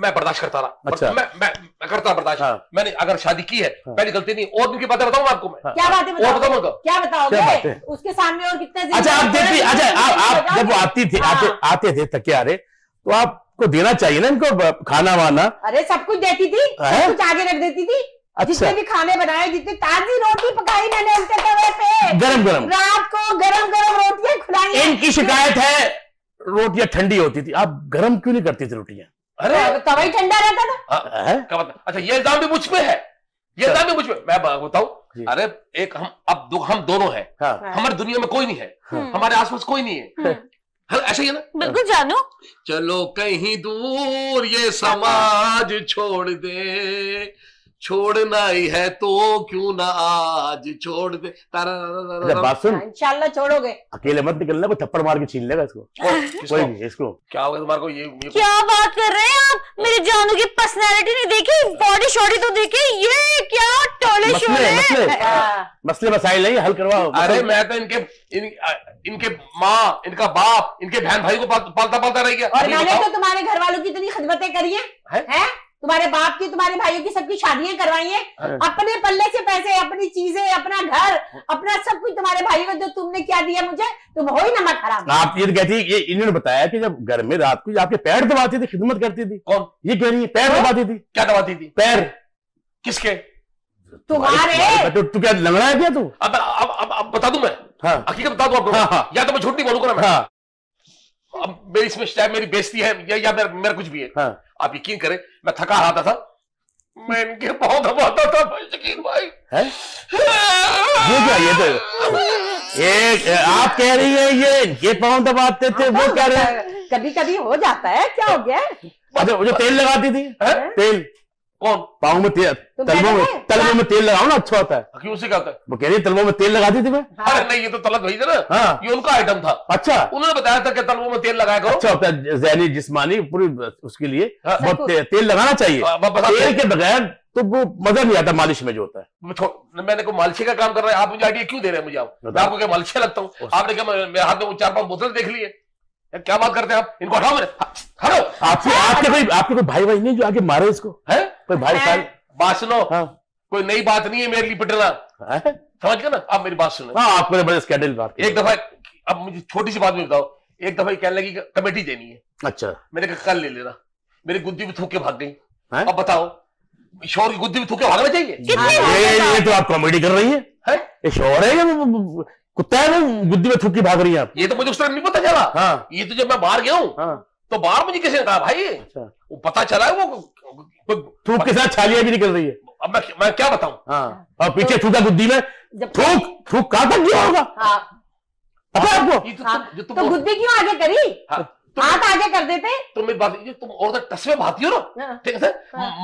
बर्दाश्त करता रहा। अच्छा। मैं करता बर्दाश्त। हाँ। मैंने अगर शादी की है, हाँ। पहली गलती नहीं। और दिन की बातें बताऊं आपको मैं। क्या बातें और बताऊं बताओगे? उनको? क्या क्या बताओगे? बातें? उसके सामने और कितने अच्छा, आप देखिए, अच्छा आप जब वो आती थी, आते थे तकियारे, तो आपको देना चाहिए ना इनको खाना वाना। अरे सब कुछ देती थी, हैं? सब कुछ आगे रख देती थी। अच्छा। जितने भी खाने बनाए, जितनी ताजी रोटी पकाई मैंने उनके तवे पे, गरम गरम। रात को गरम गरम रोटियां खुलाई हैं। इनकी शिकायत है रोटियां ठंडी होती थी, आप गरम क्यों नहीं करती थी रोटियां? अरे तवा ही ठंडा रहता था। है? क्या बात? अच्छा, ये इल्जाम भी मुझ पे है, ये इल्जाम भी मुझ पे। मैं बताऊं, जी। अरे एक हम दोनों हैं, हाँ। हमारी दुनिया में कोई नहीं है, हम्म। हमारे आसपास कोई नहीं है। हाँ, ऐसा ही है ना। बिल्कुल जानू। चलो कहीं दूर ये समाज छोड़ दे, छोड़ना ही है तो क्यों ना आज छोड़ दे। अच्छा, बात सुन, इंशाल्लाह छोड़ोगे। अकेले मत निकलना, कोई थप्पड़ मार के छीन लेगा इसको, कोई नहीं इसको। क्या होगा तुम्हारे को? ये क्या बात कर रहे हैं आप? मेरे जानू की पर्सनैलिटी नहीं देखी, बॉडी शॉडी तो देखी, ये क्या टोले शोले। मसले मसाइल नहीं हल करवाओ। अरे मैं तो इनके माँ, इनका बाप, इनके बहन भाई को पालता रह गया। और अभी मैंने बताओ। तो तुम्हारे घर वालों की इतनी खिदमतें करी हैं, हैं? हैं? तुम्हारे बाप की, तुम्हारे भाइयों की, सबकी शादियां करवाई है, अपने पल्ले से पैसे, अपनी चीजें, अपना घर, अपना सब कुछ तुम्हारे भाइयों को जो तुमने क्या दिया मुझे, तुम हो ही नमक हराम। आप ये कहती है, ये इन्होंने बताया कि जब घर में रात को आपके पैर दबाती थी, खिदमत करती थी। कौन? ये कह रही है पैर दबाती थी। क्या दबाती थी? पैर। किसके? तुम्हारे। तू क्या लंगड़ा है क्या तू? अब बता दूं मैं। हाँ। हकीकत बता दूं आपको। हाँ। या तो मैं झूठ नहीं बोलूंगा मैं। हाँ। अब मेरी इसमें शायद मेरी बेइज्जती है या मेरा कुछ भी है। हाँ। आप यकीन करें, मैं थका हारता था, मैं इनके पाँव दबाता था भाई, शकील भाई। है? ये क्या? ये तो ये आप कह रही है ये पाँव दबाते थे, वो कह रहे हैं कभी कभी हो जाता है, क्या हो गया? अच्छा, वो जो तेल लगाती थी, तेल कौन? पाँव में तेल, तलवों में तेल लगाओ ना, अच्छा होता है। क्यों से क्या होता है? वो कह रही है तलवों में तेल लगाती थी मैं। अरे नहीं, ये तो तलब वही था ना। हाँ। ये उनका आइटम था। अच्छा, उन्होंने बताया था कि तलवों में तेल लगाया करो। अच्छा होता है, ज़हनी जिस्मानी पूरी उसके लिए हाँ। बहुत तेल लगाना चाहिए। तेल के बगैर तो वो मजा नहीं आता मालिश में जो होता है। मैंने को मालशे का काम कर रहा है, आप मुझे आइडिया क्यों दे रहे हैं मुझे? आप मैं आपको क्या मालशे लगता हूँ? आपने क्या मेरे हाथ में 4-5 बोतल देख लिए? क्या बात करते हैं आप? इनको हटाओ मेरे, हटाओ। आपके कोई भाई भाई नहीं जो आगे मारे इसको? है कोई भाई साहब? बात सुनो। हाँ। कोई नई बात नहीं है मेरे लिए पिटना, समझ गए ना? आप मेरी बात सुनो। हाँ, आप बड़े स्कैंडल बात। एक दफा, अब मुझे छोटी सी बात में बताओ, एक दफा कहने लगी कमेटी देनी है। अच्छा। मैंने कहा कल ले लेना, मेरी गुद्दी में थूक के भाग गई। अब बताओ, शोर की गुद्दी में थूक के भागना चाहिए? ये तो आप कॉमेडी कर रही है? ये शोर है या कुत्ता है? वो गुद्दी में थूक के भाग रही है आप? ये तो मुझे उस तरह नहीं पता चला। हाँ। ये तो जब मैं बाहर गया हूँ तो बाहर मुझे किसी ने कहा भाई, वो पता चला है वो थूक के साथ छालियां भी निकल रही है। अब मैं क्या बताऊं? हाँ। और पीछे थूका गुद्दी में, थूक कहां तक गया होगा? पता है आपको? तो गुद्दी क्यों आगे करी? हाथ आगे कर देते। तो मेरी बात, तुम औरत टसवे भाती हो ना, ठीक है?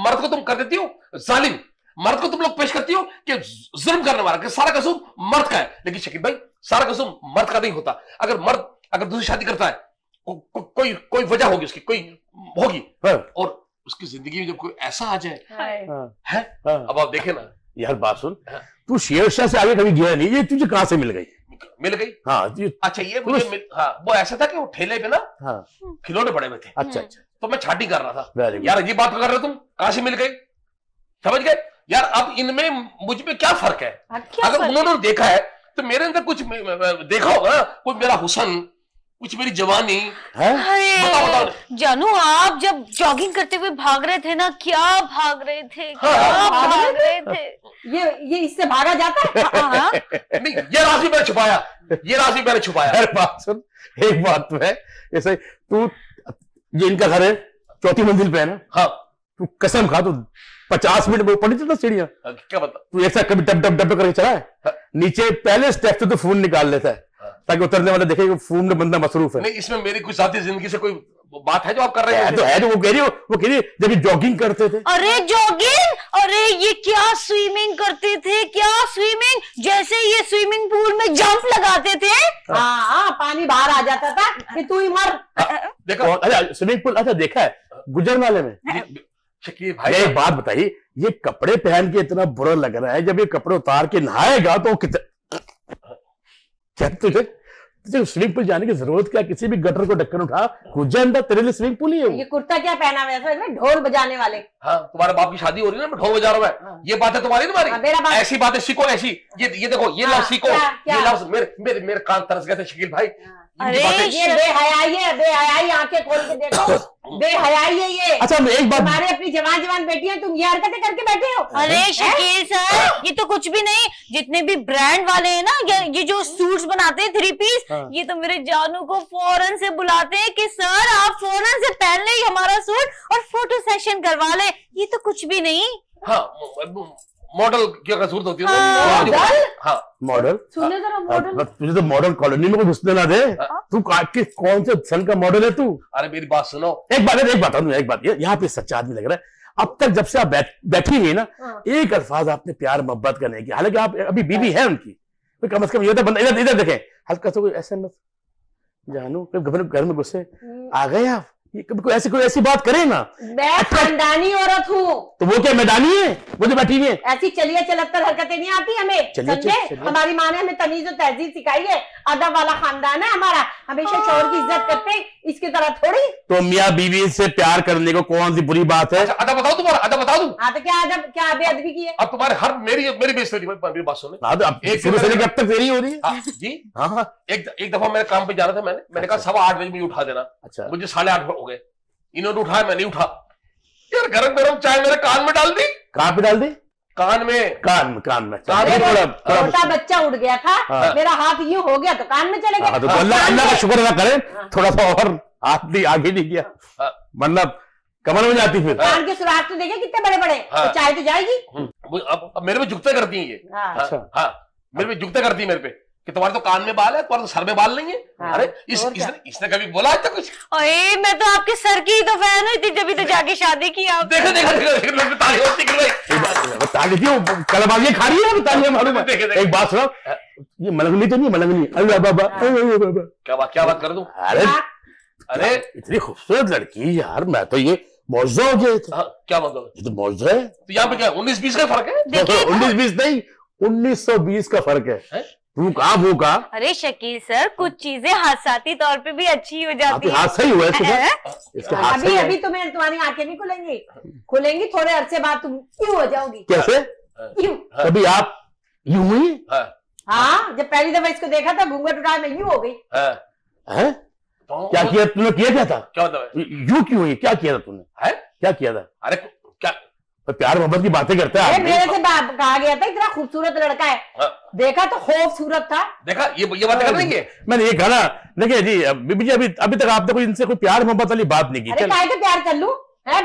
मर्द को तुम कर देती हो जालिम, मर्द को तुम लोग पेश करती हो कि जुल्म करने वाला, कि सारा कसूर मर्द का है। लेकिन शकील भाई, सारा कसूर मर्द का नहीं होता। अगर मर्द दूसरी शादी करता है, कोई वजह होगी उसकी, कोई होगी, और उसकी जिंदगी में जब कोई ऐसा आ जाए है, अब आप देखे ना यार। बात सुन, तू शेरशाह से आगे कभी गया नहीं, ये तुझे कहां से मिल गई? हाँ। अच्छा, ये मुझे वो ऐसा था कि वो ठेले पे ना खिलौने पड़े हुए थे। अच्छा, तो मैं छाटी कर रहा था। यार ये बात कर रहे हो तुम, कहां से मिल गई? समझ गए यार? अब इनमें मुझ में क्या फर्क है? अगर उन्होंने देखा है तो मेरे अंदर कुछ देखा होगा, कोई मेरा हुस्न, कुछ मेरी जवानी है। बताओ जानू, आप जब जॉगिंग करते हुए भाग रहे थे ना, क्या भाग रहे थे, क्या भाग रहे थे? ये इससे भागा जाता है? नहीं, ये राशि मैंने छुपाया, ये राशि मैंने छुपाया। अरे बात सुन, एक बात तो है, जैसे तू, ये इनका घर है, 4थी मंजिल पे है ना? हाँ। तू कसम खा, तू 50 मिनट में पड़ी थी सीढ़ियां। क्या बता? तू एक साथ कभी डब डब डब करके चला है? नीचे पहले स्टेप से तो फोन निकाल लेता है ताकि उतरने वाले देखे कि फोन में बंदा मसरूफ है। नहीं, इसमें मेरी कुछ साथी जिंदगी से कोई बात है जो आप कर रहे हैं? तो है, जो वो कह रही है जब जॉगिंग करते थे। अरे जॉगिंग, अरे ये क्या स्विमिंग करते थे, क्या स्विमिंग, जैसे ये स्विमिंग पूल में जंप लगाते थे। हाँ, पानी बाहर आ जाता था कि तू ही मर। देखो, अच्छा स्विमिंग पूल, अच्छा देखा है गुजरनाले में? शकील भाई, एक बात बताइए, ये कपड़े पहन के इतना बुरा लग रहा है, जब ये कपड़े उतार के नहाएगा तो क्या तुझे स्विमिंग पूल जाने की जरूरत क्या? किसी भी गटर को ढक्कन उठा, कूद अंदर, तेरे लिए स्विमिंग पूल ही है। ये कुर्ता क्या पहना हुआ है? ढोल बजाने वाले। हाँ, तुम्हारे बाप की शादी हो रही है ना, मैं ढोल बजा रहा हूँ। ये बात है तुम्हारी? ऐसी बातें सीखो, ऐसी ये देखो, ये लफ्ज सीखो। ये लफ्ज मेरे कान तरस गए थे शकील भाई। अरे ये बेहयाई है, बेहयाई, आंखें खोल के देखो, बेहयाई है ये। अच्छा, एक बात, तुम्हारे अपनी जवान बेटियां, तुम ये हरकतें करके बैठे हो। अरे शकील सर, ये तो कुछ भी नहीं। जितने भी ब्रांड वाले हैं ना, ये जो सूट्स बनाते हैं 3 पीस, ये तो मेरे जानू को फौरन से बुलाते हैं कि सर आप फौरन से पहन ले हमारा सूट और फोटो सेशन करवा ले। ये तो कुछ भी नहीं। हाँ, मॉडल क्या कसूरत होती है? हाँ, मॉडल। सुनने जरा मॉडल। तुझे तो मॉडल कॉलोनी में घुसने ना दे। तू कौन से सन का मॉडल है तू? अरे मेरी बात सुनो। एक बात यहाँ पे सच्चा आदमी लग रहा है। अब तक जब से आप बैठी हुई ना, एक अल्फाज आपने प्यार मोहब्बत का नहीं किया। हालांकि आप अभी बीवी है उनकी, तो कम से कम ये बंदा इधर देखें, हल्का सा कोई SMS जानू घर में गुस्से आ गए आप, कोई ऐसी बात करे ना। मैं खानदानी औरत हूँ। तो वो क्या मैदानी है, वो जो बैठी हुई है? ऐसी चलिए चलत्तर हरकतें नहीं आती हमें, समझे? हमारी माँ ने हमें तमीज और तहजीब सिखाई है, अदब वाला खानदान है हमारा, हमेशा शौहर की इज्जत करते हैं, इसकी तरह थोड़ी। तो मियाँ बीवी से प्यार करने को कौन सी बुरी बात है? अदब बताओ तुम्हारा, अदब बता दूं? हाँ तो क्या अदब, क्या बेअदबी की है? अब तुम्हारे हर मेरी बेइज्जती, मेरी बात सुनो। हाँ तो अब शुरू से लेकर अब तक देरी हो रही है। जी हाँ। एक दफा मेरे काम पे जाना था, मैंने कहा 8:15 बजे मुझे उठा देना। अच्छा। मुझे 8:30 हो गए, इन्होंने उठाया, मैं नहीं उठा। यार गरम गरम चाय मेरे कान में डाल दी। कहाँ पे डाल दी? कान में। कान में छोटा बच्चा उठ गया था। हाँ। मेरा हाथ यूं हो गया तो कान में चले गए। तो अल्लाह का शुक्र अदा करें, थोड़ा सा और हाथ भी आगे नहीं किया, मतलब कमर में जाती फिर। कान के सुराख तो देखे कितने बड़े बड़े, तो चाय तो जाएगी। अब मेरे पे जुगते करती हैं ये। हाँ। हाँ, मेरे पे जुगते करती है मेरे पे कि तुम्हारे तो कान में बाल है, तुम्हारे तो सर में बाल नहीं है। हाँ, अरे इसने कभी बोला आज तक कुछ? अरे मैं तो आपके सर की ही तो फैन हूँ, जब तो जाके शादी की आप। देखो कलबाजी खा रही है, तालियां मालूम है। एक बात सुनो, ये मलंगनी तो नहीं, मलंगनी अल्लाह बाबा। क्या बात कर दूं? अरे इतनी खूबसूरत लड़की यार, मैं तो ये मौजूद हो गया था। क्या मतलब? ये तो मौजूद है। तो यहाँ पे क्या 19-20 का फर्क है? 19-20 नहीं, 1920 का फर्क है। वो कहा? अरे शकील सर, कुछ चीजें हादसाती तौर पे भी अच्छी हो जाती है। हाथ सही हुआ है इसके हाथ अभी अभी तुम्हारी आंखें नहीं खुलेंगी, थोड़े अरसे बाद तुम यूं हो जाओगी। कैसे? यूं। कभी आप यूं हुई? हाँ, जब पहली दफा इसको देखा था घूंघट उठाया मैं यूं हो गई। क्या किया तूने? किया था? क्या मतलब? यूं क्यों हुई? क्या किया था तूने? क्या किया था? अरे क्या प्यार मोहब्बत की बातें करता है? मेरे से कहा गया था इतना खूबसूरत लड़का है। देखा तो खूबसूरत था। देखा ये बातें कर देंगे। मैंने ये कहा, देखिए जी बीबी जी, अभी तक आपने कोई इनसे कोई प्यार मोहब्बत वाली बात नहीं की। अरे काहे के प्यार कर लूं?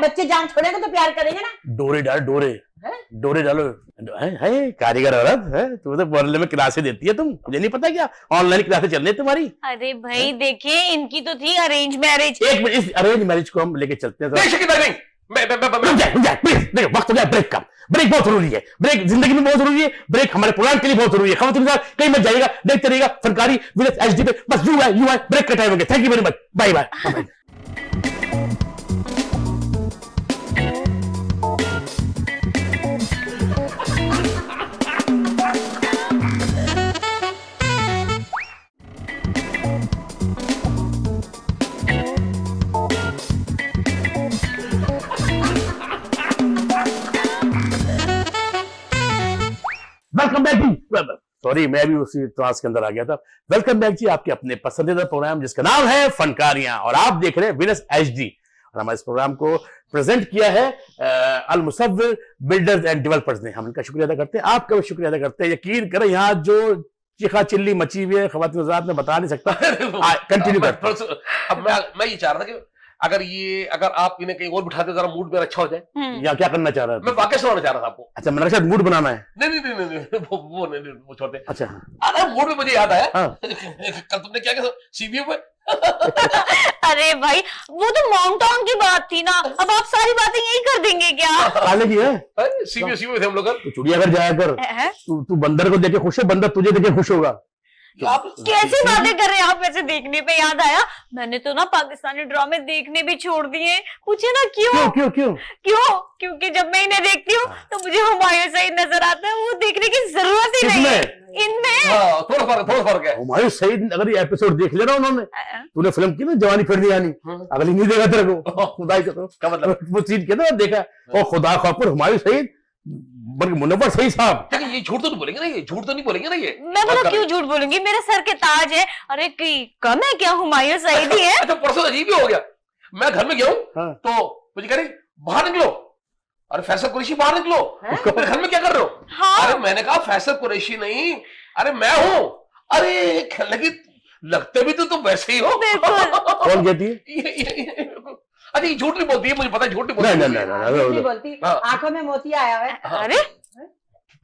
बच्चे जान छोड़ेंगे तो प्यार करेंगे ना। डोरे डालो है कारीगर औरत है। तुम तो मोहल्ले में क्लासें देती है, तुम मुझे नहीं पता क्या ऑनलाइन क्लासें चल रही है तुम्हारी? अरे भाई देखिए, इनकी तो थी अरेंज मैरिज। एक मिनट, इस अरेंज मैरिज को हम लेके चलते हैं। नहीं, वक्त हो गया ब्रेक का। ब्रेक बहुत जरूरी है, ब्रेक जिंदगी में बहुत जरूरी है, ब्रेक हमारे प्रोग्राम के लिए बहुत जरूरी है। खबर कहीं मत जाइएगा, देखते रहिएगा फनकारी विलेज एचडी पे। बस यू है ब्रेक का टाइम हो गया। Thank you very much, bye bye. Welcome back जी। सॉरी, मैं भी उसी ट्रांस के अंदर आ गया था। वेलकम बैक जी, आपके अपने पसंदीदा प्रोग्राम जिसका नाम है फनकारियां, और आप देख रहे हैं विलेज एचडी। और हमारे इस प्रोग्राम को प्रेजेंट किया है अल मुसव्विर बिल्डर्स एंड डेवलपर्स ने। हम इनका शुक्रिया अदा करते हैं, आपका भी शुक्रिया अदा करते हैं। यकीन करें यहाँ जो चिखा चिल्ली मची हुई है ख़वातीन हज़रात, में बता नहीं सकता। कंटिन्यू कर। अब मैं ये चाह रहा था कि अगर आप इन्हें कहीं और बिठाते जरा मूड मेरा अच्छा हो जाए। या क्या करना चाह रहा है? मैं वाकई सुनाना चाह रहा था आपको। अच्छा, मैंने शायद मूड बनाना है। नहीं, वो छोड़ते। अच्छा, अरे मूड में मुझे याद आया। कल तुमने क्या किया सीबीयू पे? अरे भाई, वो तो मॉन्गटॉन की बात थी ना, अब आप सारी बातें यही कर देंगे क्या? काले की है सीबीयू थे हम लोग। तो चिड़ियाघर जाया कर। तू बंदर को देखे खुश है, बंदर तुझे देखे खुश होगा। आप कैसी बातें कर रहे हैं आप? ऐसे देखने पे याद आया, मैंने तो ना पाकिस्तानी ड्रामे देखने भी छोड़ दिए। पूछे ना क्यों? क्योंकि जब मैं इन्हें देखती हूँ तो मुझे हुमायूं सईद नजर आता है, वो देखने की जरूरत ही नहीं है इनमें। थोड़ा फर्क है। हुमायूं सईद अगर ये एपिसोड देख लेना उन्होंने, तूने फिल्म की ना जवानी फिर नहीं आनी, अगली नहीं देखा तेरे को। खुदा का मतलब वो सीन किया ना, देखा और खुदा खापुर हुमायूं सईद मुनव्वर सही साहब। ये झूठ तो नहीं बोलेंगे ना, ये झूठ तो नहीं बोलेंगे ना ये? मैं बोला क्यों झूठ बोलूंगी, मेरे सर के ताज है। अरे कम है क्या, हुमायूं सईद ही है। अच्छा, परसों अजीब ही हो गया। मैं घर में गया हूँ तो मुझे कह रही बाहर निकलो। अरे फैसल कुरैशी बाहर निकलो। मेरे घर में क्या कर रहे हो? हाँ? अरे मैंने कहा फैसल कुरैशी नहीं, अरे मैं हूँ। अरे लगते भी तो तुम वैसे ही हो। कौन कहती है? अरे झूठ नहीं बोलती है, मुझे पता है झूठ नहीं बोलती। आंखों में मोतिया आया है। अरे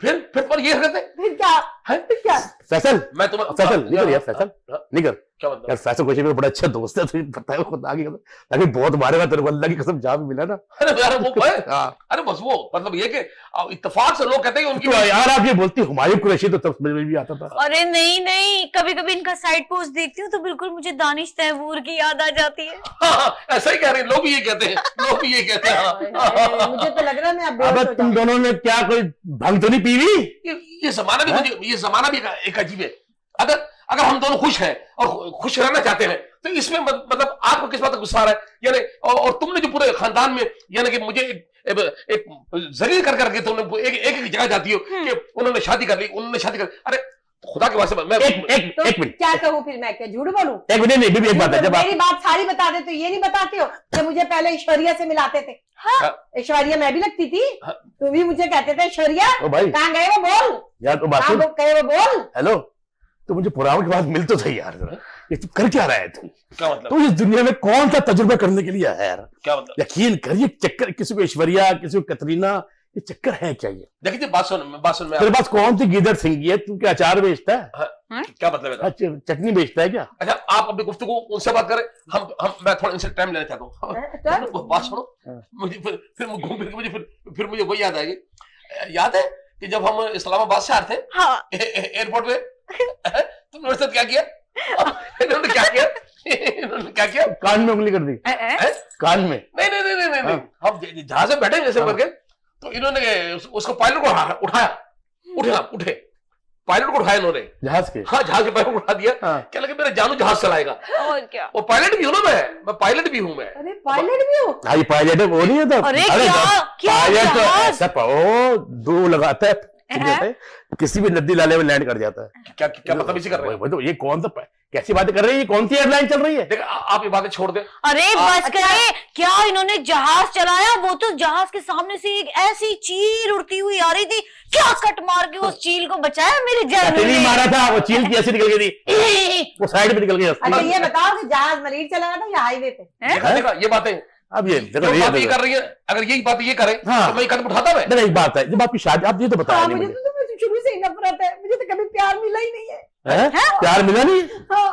फिर पर ये हरकत है। फिर क्या? है क्या फैसल, मैं तुम्हें फैसल निकल यार, फैसल निकल क्या मतलब यार। फैसल कोई मेरा बड़ा अच्छा दोस्त है, तुझे पता है खुदा की कसम, ताकि बहुत मारेगा तेरे को, अल्लाह की कसम, जहाँ भी मिला ना। अरे यार वो है, हाँ अरे बस वो मतलब ये कि इत्तेफाक से लोग कहते हैं कि उनकी तो यार आप ये बोलती हुमायूं कुरैशी तो तब समझ में भी आता था। अरे नहीं नहीं, कभी कभी इनका साइड पोस्ट देखती हूँ तो बिल्कुल मुझे दानिश तैमूर की याद आ जाती है। हाँ, ऐसा ही कह रहे हैं लोग, भी ये कहते हैं, लोग भी ये कहते हैं। मुझे तो लग रहा है मैं अब बेहोश अब हो तुम जाऊंगी। दोनों ने क्या कोई भंग तो नहीं पी हुई? ये जमाना भी मुझे, ये जमाना भी एक अजीब है। अगर अगर हम दोनों खुश हैं और खुश रहना चाहते हैं तो इसमें मतलब आपको किस बात का गुस्सा आ रहा है? यानी और तुमने जो पूरे खानदान में यानी कि मुझे एक जलील कर करके तुमने एक जगह जाती हो कि उन्होंने शादी कर ली, उन्होंने शादी कर, अरे खुदा के वास्ते मैं तो एक मिनट, क्या कहूँ फिर मैं, क्या झूठ बोलूं? एक मिनट नहीं, बीबी एक बात है, जब आप मेरी बात सारी बता दे तो ये नहीं बताते हो कि मुझे पहले ऐश्वर्या से मिलाते थे। हाँ। ऐश्वर्या मैं भी लगती थी, हाँ। तुम भी मुझे कहते थे ऐश्वर्या, ओ भाई कहाँ गए वो बोल, यार तो बात कहाँ सुन, गए वो बोल। हेलो, तो मुझे पुराने के बाद मिल तो सही यार जरा, ये तू कर क्या रहा है तू? क्या मतलब, तो इस दुनिया में कौन सा तजुर्बा करने के लिए आया है यार? क्या मतलब? यकीन कर, ये चक्कर किसी को ऐश्वर्या, किसी को कतरीना, ये चक्कर है क्या? ये देखिए बात सुन मैं तेरे पास कौन सी गिदड़ सिंगी है? तू क्या अचार बेचता है? क्या मतलब है? चटनी बेचता है क्या? अच्छा आप अपनी गुफ्तगू उनसे बात करें, हम मैं थोड़ा इनसे टाइम लेना चाहता हूँ। तो बात सुनो, मुझे फिर घूम फिर के मुझे वही याद आएगी। याद है कि जब हम इस्लामाबाद से आ रहे थे हाँ। एयरपोर्ट में, तुमने मेरे साथ क्या किया? इन्होंने क्या किया? इन्होंने क्या किया? कान में उंगली कर दी, कान में। नहीं, हम जहाज में बैठे जैसे करके, तो इन्होंने उसको पायलट को उठाया, पायलट को उठाया इन्होंने, जहाज के? हाँ जहाज के पायलट को उठा दिया। हाँ। क्या लगे मेरा जानू जहाज चलाएगा? और क्या? वो पायलट भी हूँ ना, मैं पायलट भी हूँ मैं। अरे पायलट भी हो? हाँ ये पायलट है, वो नहीं है तो? अरे क्या पायलट तो जहाज? ऐसा पाओ दो लगाता है, ठीक जाता है, किसी भी नदी नाले में लैंड कर जाता है। क्या मतलब इसी कर रहे हैं? तो ये कौन सा, कैसी बातें कर रही है? ये कौन सी एयरलाइन चल रही है? देख आप ये बातें छोड़ दें। अरे बस करे, क्या इन्होंने जहाज चलाया? वो तो जहाज के सामने से एक ऐसी चील उड़ती हुई आ रही थी, क्या कट मार के उस चील को बचाया मेरे जानू नहीं ने। मारा था, वो चील की ऐसी निकल गई थी, वो साइड में निकल गई। अच्छा ये बताओ कि जहाज मरीज चला रहा था या हाईवे पे? देखा ये बातें अब ये जो बात ये कर रही है, अगर यही बात ये करे हाँ। तो मैं कदम उठाता मैं। एक बात है, जब आपकी शादी, आप ये तो बताया हाँ, नहीं मुझे मुझे, तो तुम्हें शुरू से ही नफरत है, मुझे तो कभी प्यार मिला ही नहीं है। हैं? प्यार मिला नहीं? हाँ।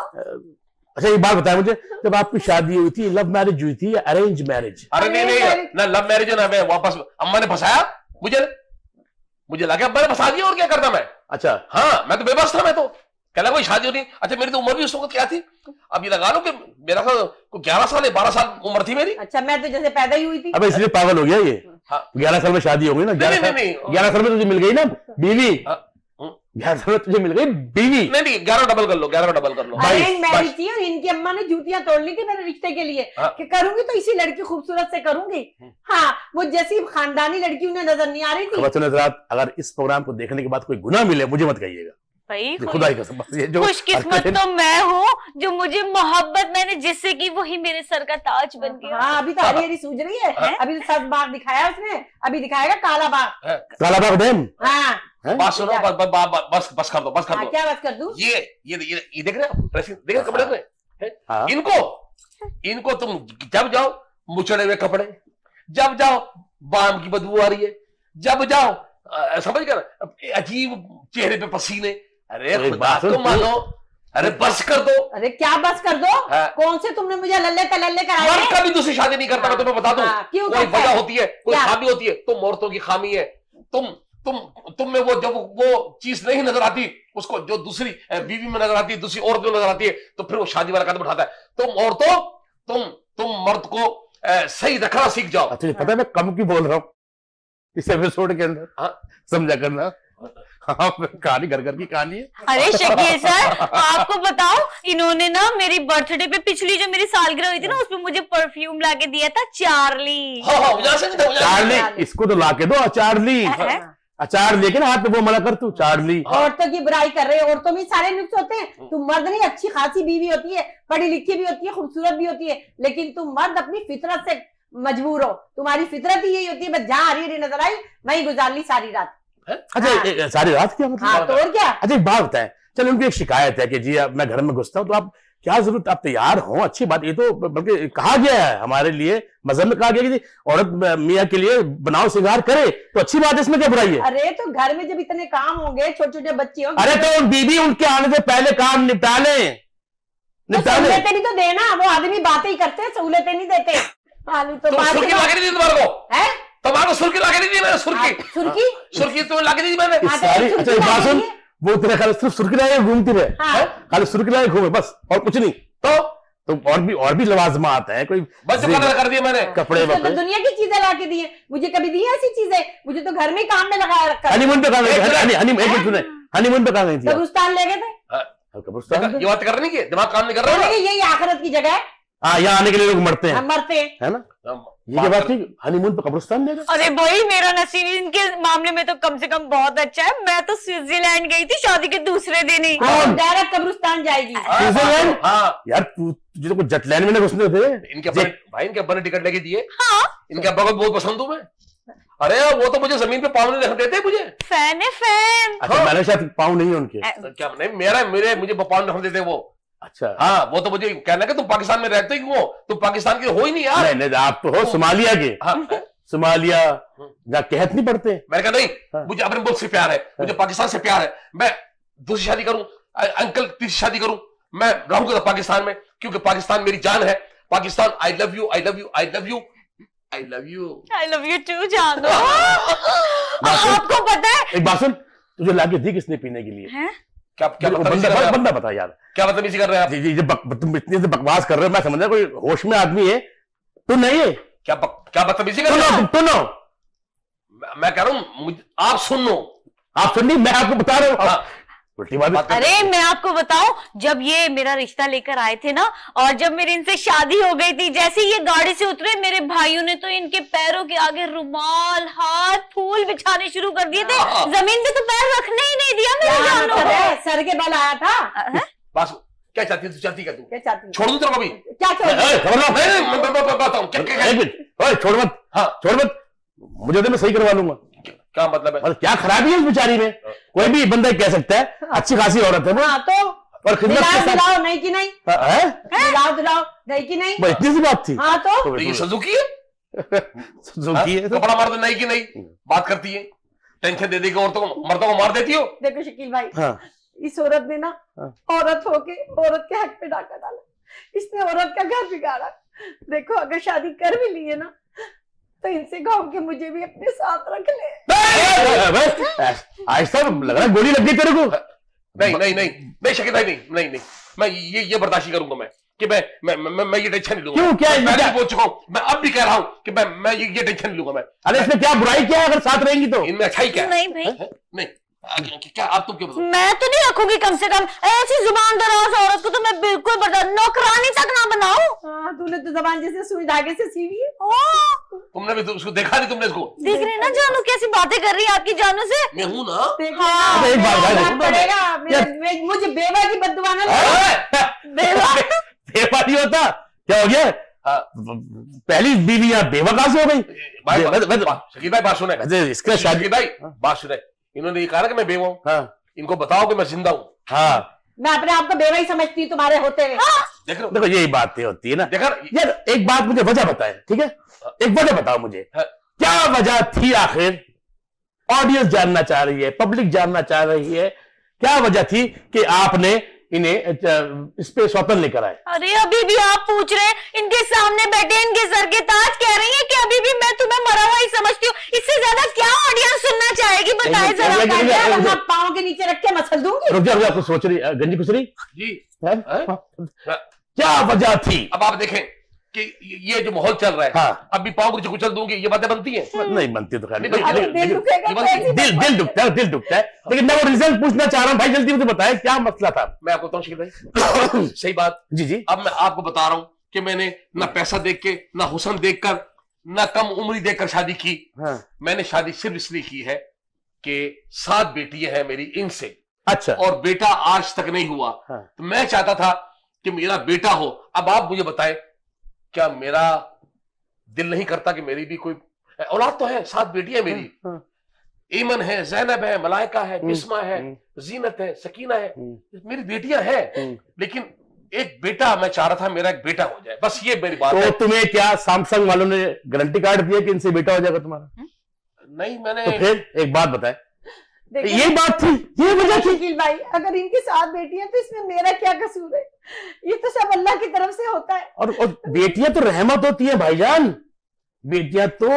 अच्छा एक बात बताया मुझे, जब आपकी शादी हुई थी, लव मैरिज हुई थी या अरेंज मैरिज? अरे नहीं ना लव मैरिज ना, मैं वापस अम्मा ने फंसाया मुझे लगा अब्बा ने फंसा दिया, और क्या करता मैं। अच्छा हाँ मैं तो बेबस था, मैं तो कहला कोई शादी होती। अच्छा मेरी तो उम्र भी उस वक्त क्या थी, अब ये लगा लो कि मेरा 11 साल या 12 साल उम्र थी मेरी। अच्छा मैं तो जैसे पैदा ही हुई थी। अब इसलिए पागल हो गया ये। हाँ। 11 साल में शादी हो गई ना? 11 साल में तुझे मिल गई ना बीवी? 11 साल में तुझे मिल गई बीवी? नहीं 11 डबल कर लो, 11 डबल कर लो। अरेंज मैरिज थी और इनकी अम्मा ने जूतियां तोड़ ली थी मेरे रिश्ते के लिए कि करूंगी तो इसी लड़की खूबसूरत से करूंगी। हाँ वो जैसी खानदानी लड़की उन्हें नजर नहीं आ रही थी। खबर नजरात, अगर इस प्रोग्राम को देखने के बाद कोई गुनाह मिले मुझे मत कहिएगा, भाई खुदा की कसम। ये जो खुशकिस्मत तो मैं हूँ जो मुझे मोहब्बत मैंने जिससे की वही मेरे सर का ताज बन गया। हाँ अभी तो हरी हरी सूझ रही है, अभी तो सब बाग दिखाया उसने, अभी दिखाएगा काला बाग। काला बाग डैम। हाँ बात सुनो, बस कर दो, बस कर हाँ, दो। क्या बस कर दूं? ये देख रहे हो ड्रेसिंग, देख रहे कपड़े में हाँ। इनको तुम जब जाओ मुचड़े हुए कपड़े, जब जाओ बाम की बदबू आ रही है, जब जाओ समझ कर अजीब चेहरे पे पसीने। अरे खुदा तो मानो, अरे बस कर दो। अरे क्या बस कर दो? हाँ। कौन से तुमने मुझे लल्ले तलल्ले कराए? मर्द कभी दूसरी शादी नहीं करता, मैं तुम्हें बता दूं। हाँ, क्यों कोई करता है? वजह होती है, कोई क्या? खामी होती है। तुम औरतों की खामी है, तुम में वो जब वो चीज नहीं नजर आती उसको, जो दूसरी बीवी में नजर आती है, दूसरी औरत में नजर आती है, तो फिर वो शादी वाला कदम उठाता है। तुम औरतों तुम मर्द को सही रखना सीख जाओ। तुझे पता है मैं कम की बोल रहा हूँ इस एपिसोड के अंदर? हाँ। समझा करना। हाँ कहानी घर घर की कहानी है। अरे शकील सर आपको बताओ, इन्होंने ना मेरी बर्थडे पे पिछली जो मेरी सालगिरह हुई थी ना, उसमें मुझे परफ्यूम लाके दिया था चार्ली। चार्ली, इसको तो लाके दो चार्ली। अचार लेके ना हाथ में वो मना कर तू चार्ली। औरतों की बुराई कर रहे हो, औरतों में सारे नुक्स होते हैं। तुम मर्द नहीं, अच्छी खासी बीवी होती है, पढ़ी लिखी भी होती है, खूबसूरत भी होती है, लेकिन तुम मर्द अपनी फितरत से मजबूर हो। तुम्हारी फितरत ही यही होती है, बस जहाँ हरी हरी नजर आई वहीं गुजार ली सारी रात। अच्छा सारी रात क्या मतलब? हाँ तो और क्या? अच्छा एक बात बताएं, चलो उनकी एक शिकायत है कि जी अब मैं घर में घुसता हूँ तो आप क्या जरूरत, आप तैयार हो, अच्छी बात, ये तो बल्कि कहा गया है हमारे लिए, मजहब में कहा गया कि औरत मियाँ के लिए बनाओ श्रृंगार करे, तो अच्छी बात है, इसमें क्या बुराई है? अरे तो घर में जब इतने काम होंगे, छोटे छोटे बच्चे होंगे, अरे तो बीबी उनके आने से पहले काम निपटा लें, निपटा लें। सहूलतें भी तो देना, वो आदमी बातें ही करते हैं, सहूलतें नहीं देते। आलू तो बात सुर्खी ला के दी तुम्हारे को है, तुम्हारे सुर्खी ला के दी मैंने, सुर्खी सुर्खी तुम्हें ला के दी मैंने। इस सारी, अच्छा एक बात सुन, वो तेरे खाली सिर्फ सुर्खी लाए घूमती रहे, हाँ। खाली सुर्खी लाए घूमे बस, और कुछ नहीं, तो और भी लवाजमात है, कोई बस जो कर दिया मैंने, कपड़े तो दुनिया की चीजें ला के दी है, मुझे कभी दी है ऐसी चीजें? मुझे तो घर में काम में लगाया रखा है। हनीमून पे कहाँ गई थी? हनीमून पे कहाँ गई थी? कब्रिस्तान ले गए थे। कब्रिस्तान, ये बात कर रही है, दिमाग काम नहीं कर रहा। यही आखिरत की जगह है, हाँ, यहाँ आने के लिए लोग मरते हैं, हम मरते हैं। है ना? ये क्या बात थी, हनीमून पे कब्रिस्तान ले गए? अरे भाई मेरा नसीब इनके मामले में तो कम से कम बहुत अच्छा है, मैं तो स्विट्जरलैंड गई थी शादी के दूसरे दिन ही। डायरेक्ट कब्रिस्तान जाएगी। स्विट्जरलैंड? हाँ यार तुझे तो कुछ जटलैंड में ना घुसने थे। इनके भाई, इनके अब्बा ने टिकट लेके दिए। हाँ इनके अब्बा को बहुत पसंद हूँ मैं। अरे वो तो मुझे जमीन पे पाँव नहीं रखने देते मुझे। फैन है फैन। अच्छा, मैंने शायद पाँव नहीं है उनके। क्या नहीं, मुझे पाँव नहीं रखने देते वो। अच्छा हाँ, वो तो मुझे कहना कि तुम पाकिस्तान में रहते ही क्यों, तुम पाकिस्तान के हो ही नहीं यार। नहीं, आप तो हो सोमालिया के। हाँ, सोमालिया जहाँ कहत नहीं पड़ते। मैंने कहा नहीं, हाँ। मुझे अपने मुल्क से प्यार है, मुझे पाकिस्तान से प्यार है। मैं दूसरी शादी करूं, अंकल तीसरी शादी करूं, मैं रहूंगा पाकिस्तान में, क्योंकि पाकिस्तान मेरी जान है। Pakistan, I love you, I love you, I love you, I love you, I love you too जानू। आपको पता है एक बात सुन, तुझे लाके दी किसने पीने के लिए? हैं? क्या क्या बदतमीजी कर रहे हो? बंदा बता यार, क्या बदतमीजी कर रहे हैं आप? जी तुम इतनी से बकवास कर रहे हो, मैं समझ रहा कोई होश में आदमी है, तू नहीं है। क्या बदतमीजी कर रहे हो? सुनो, मैं कह रहा हूं, आप सुन लो। आप सुन नहीं, मैं आपको बता रहा हूँ। हाँ। उल्टी बात। अरे मैं आपको बताऊं, जब ये मेरा रिश्ता लेकर आए थे ना, और जब मेरी इनसे शादी हो गई थी, जैसे ये गाड़ी से उतरे, मेरे भाइयों ने तो इनके पैरों के आगे रुमाल, हाथ, फूल बिछाने शुरू कर दिए थे। जमीन पे तो पैर रखने ही नहीं दिया मेरे जानों। सर के बल आया था। बस क्या चाहती है तू? चाहती क्या तू? क्या चाहती है? छोड़ दूं तेरे को अभी? क्या मैं बताऊं क्या? छोड़ मत, हाँ, छोड़ मत, मुझे तो मैं सही करवा लूंगा। क्या मतलब है? और क्या खराबी है इस बेचारी में? कोई भी बंदा कह सकता है अच्छी खासी औरत है ना, हाँ तो और खिदमत के साथ- दिलाओ नहीं कि नहीं, है? दिलाओ नहीं कि नहीं। बस इतनी सी बात थी। हाँ तो तो ये सुजुकी है? सुजुकी है तो- कपड़ा मार दो नहीं कि नहीं बात करती है, टेंशन दे देगी औरतों को, मर्दों को मार देती हो। देखो शकील भाई, हाँ, इस औरत ने ना हाँ। औरत होके औरत के हक पे डाका डाला, इसने औरत का घर बिगाड़ा। देखो अगर शादी कर भी लिए ना, तो इनसे कहो कि मुझे भी अपने साथ रख ले। ऐसा लग रहा है गोली लग गई तेरे को। नहीं शकील भाई, नहीं मैं ये बर्दाश्त नहीं करूंगा मैं, कि मैं ये टेंशन नहीं लूंगा। क्यों? क्या मैं पहले भी बोल चुका हूं, मैं अब भी कह रहा हूं कि मैं ये टेंशन नहीं लूंगा मैं। अरे इसमें क्या बुराई क्या है अगर साथ रहेंगी तो? इनमें अच्छाई क्या है? नहीं भाई, नहीं क्या आप तुम क्यों बताओ? मैं तो नहीं रखूंगी, कम से कम ऐसी जुबान दराज औरत को तो मैं बिल्कुल बर्दाश्त, नौकरानी तक ना बनाऊं। हाँ, तूने तो जबान जैसे सुई धागे से सीवी है। तुमने भी तो उसको देखा नहीं, तुमने इसको देख रहे हैं ना जानू कैसी बातें कर रही है आपकी जानू से। मैं हूं ना। हाँ, एक बात देखना पड़ेगा, मुझे बेवा की बद्दुआ ना लगे। बेवा नहीं होता, क्या हो गया? पहली बीवी यहाँ बेवा कहां से हो गई? शकील भाई बात सुने, इसका शादी। शकील भाई बात सुने, इन्होंने ये कहा ना कि मैं बेवा हूं। हाँ इनको बताओ कि मैं जिंदा हूं। हाँ, मैं अपने आप को बेवा ही समझती हूँ तुम्हारे होते हुए। देख रहे हो? देखो यही बातें होती है ना। देखा यार एक बात मुझे वजह बताए, ठीक है? एक वजह बताओ मुझे, क्या वजह थी आखिर? ऑडियंस जानना चाह रही है, पब्लिक जानना चाह रही है, क्या वजह थी कि आपने इन्हें इस पे स्वतंत्र लेकर आए? अरे अभी भी आप पूछ रहे हैं, इनके सामने बैठे इनके सर के ताज कह रही है कि अभी भी मैं तुम्हें मरा हुआ ही समझती हूँ। इससे ज्यादा क्या ऑडियंस सुनना चाहेगी बताए जरा। मैं पाँव के नीचे रख के मसल दूंगी। रुक जा, आपको सोच रही गंजी कुसरी जी क्या वजह थी? अब आप देखें कि ये जो माहौल चल रहा है, हाँ। अभी पाँव को कुचल दूंगी, ये बातें बनती हैं? नहीं बनती तो खैर नहीं। दिल दुखेगा तो ऐसी दिल दुखता है, दिल दुखता है, लेकिन मैं वो रिजल्ट पूछना चाह रहा हूँ भाई, जल्दी मुझे बताए क्या मसला था? मैं आपको बताऊं शकील भाई, सही बात। जी अब मैं आपको बता रहा हूं कि मैंने ना पैसा देख के, ना हुस्न देखकर, ना कम उम्री देखकर शादी की। हाँ। मैंने शादी सिर्फ इसलिए की है कि 7 बेटियां हैं मेरी इनसे, अच्छा, और बेटा आज तक नहीं हुआ। हाँ। तो मैं चाहता था कि मेरा बेटा हो। अब आप मुझे बताएं, क्या मेरा दिल नहीं करता कि मेरी भी कोई औलाद तो है? 7 बेटियां मेरी, ईमन है, ज़ैनब है, मलाइका है, बिस्मा है, जीनत है, सकीना है, मेरी बेटियां हैं। लेकिन एक बेटा मैं चाह रहा था, मेरा एक बेटा हो जाए, बस ये मेरी बात तो है। तुम्हें क्या सैमसंग वालों ने गारंटी कार्ड दिया कि इनसे बेटा हो जाएगा तुम्हारा? नहीं मैंने तो फिर एक बात बताए, देखिए ये बात थी, ये वजह थी। शकील भाई, अगर इनकी 7 बेटियां तो इसमें मेरा क्या कसूर है? ये तो सब अल्लाह की तरफ से होता है। और बेटियां तो रहमत होती है भाईजान, बेटियां तो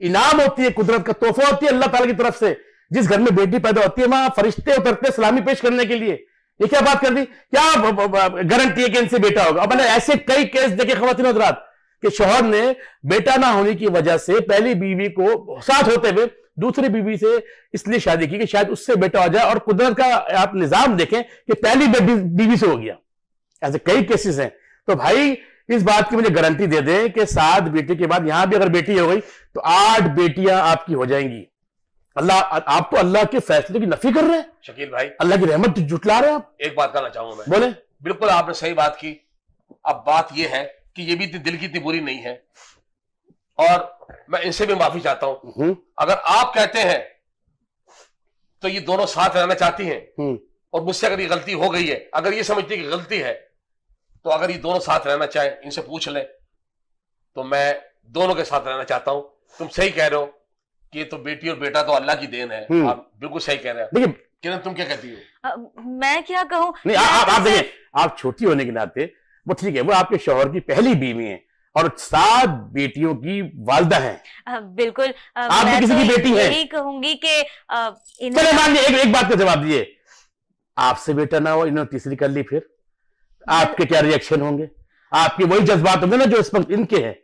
इनाम होती है, कुदरत का तोहफा होती है अल्लाह ताला की तरफ से। जिस घर में बेटी पैदा होती है वहां फरिश्ते उतरते सलामी पेश करने के लिए। ये क्या बात कर दी, क्या गारंटी है कि इनसे बेटा होगा? अब मैंने ऐसे कई केस देखे ख्वातीन हज़रात कि शौहर ने बेटा ना होने की वजह से पहली बीवी को साथ होते हुए दूसरी बीवी से इसलिए शादी की कि शायद उससे बेटा हो जाए, और कुदरत का आप निजाम देखें कि पहली बीवी से हो गया। ऐसे कई केसेस हैं। तो भाई इस बात की मुझे गारंटी दे दें कि 7 बेटे के बाद यहां भी अगर बेटी हो गई तो 8 बेटियां आपकी हो जाएंगी। अल्लाह, आप तो अल्लाह के फैसले की नफी कर रहे हैं, शकील भाई अल्लाह की रहमत जुटला रहे हैं आप। एक बात कहना चाहूंगा मैं। बोले। बिल्कुल आपने सही बात की। अब बात यह है कि ये भी इतनी दिल की इतनी बुरी नहीं है, और मैं इनसे भी माफी चाहता हूं। अगर आप कहते हैं तो ये दोनों साथ रहना चाहती हैं, और मुझसे अगर ये गलती हो गई है, अगर ये समझती है कि गलती है, तो अगर ये दोनों साथ रहना चाहें, इनसे पूछ लें, तो मैं दोनों के साथ रहना चाहता हूं। तुम सही कह रहे हो कि ये तो बेटी और बेटा तो अल्लाह की देन है, आप बिल्कुल सही कह रहे हो। देखिए किरण तुम क्या कहती हो? मैं क्या कहूँ, नहीं, आप देखिए, आप छोटी होने के नाते वो ठीक है, वो आपके शौहर की पहली बीवी है और 7 बेटियों की वालदा है। बिल्कुल आप भी मैं किसी तो की बेटी हैं। यही कहूंगी कि चले मान लीजिए एक बात का जवाब दिए, आपसे बेटा ना हो, इन्होंने तीसरी कर ली, फिर आपके क्या रिएक्शन होंगे? आपके वही जज्बात होंगे ना जो इस वक्त इनके हैं,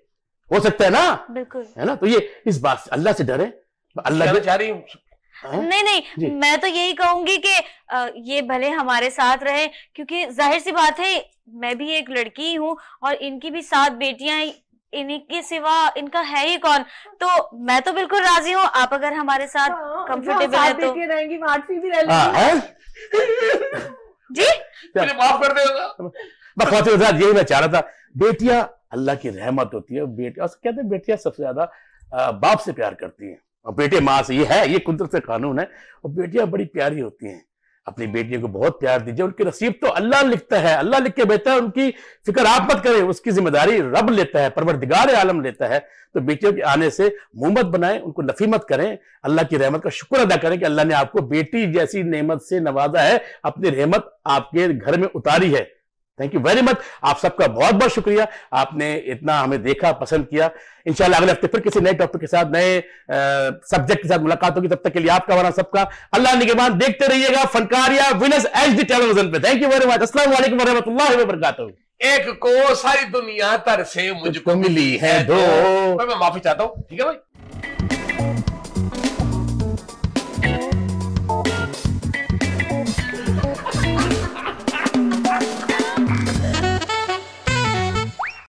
हो सकता है ना? बिल्कुल है ना? तो ये इस बात से अल्लाह से डरे, अल्लाह कहना चाह रही हूं नहीं नहीं, मैं तो यही कहूंगी कि ये भले हमारे साथ रहे, क्योंकि जाहिर सी बात है मैं भी एक लड़की हूँ और इनकी भी 7 बेटियां, इन्हीं के सिवा इनका है ही कौन। तो मैं तो बिल्कुल राजी हूँ, आप अगर हमारे साथ कंफर्टेबल है तो। बेटियां रहेंगी, 8वीं भी रह लेंगी। जी मुझे माफ कर देगा। यही मैं चाह रहा था, बेटियां अल्लाह की रहमत होती है। बेटियां कहते हैं बेटियां सबसे ज्यादा बाप से प्यार करती हैं और बेटे माँ से, ये है, ये कुदरत से कानून है। और बेटियां बड़ी प्यारी होती हैं, अपनी बेटियों को बहुत प्यार दीजिए। उनकी नसीब तो अल्लाह लिखता है, अल्लाह लिख के बेहतर है, उनकी फिक्र आप मत करें, उसकी जिम्मेदारी रब लेता है, परवरदिगार आलम लेता है। तो बेटियों के आने से मुंह मत बनाएं, उनको नफी मत करें, अल्लाह की रहमत का शुक्र अदा करें कि अल्लाह ने आपको बेटी जैसी नेमत से नवाजा है, अपनी रहमत आपके घर में उतारी है। थैंक यू वेरी मच, आप सबका बहुत बहुत शुक्रिया, आपने इतना हमें देखा, पसंद किया। इंशाल्लाह अगले हफ्ते फिर किसी नए टॉपिक के साथ, नए सब्जेक्ट के साथ मुलाकात होगी। तब तक के लिए आपका हमारा सबका अल्लाह निगहबान। देखते रहिएगा फनकारिया विनर्स एचडी टेलीविजन पे। Thank you very much. अस्सलाम वालेकुम व रहमतुल्लाहि व बरकातहू। एक को सारी दुनिया तर से मुझको मिली है दो। मैं माफी चाहता हूँ, ठीक है भाई।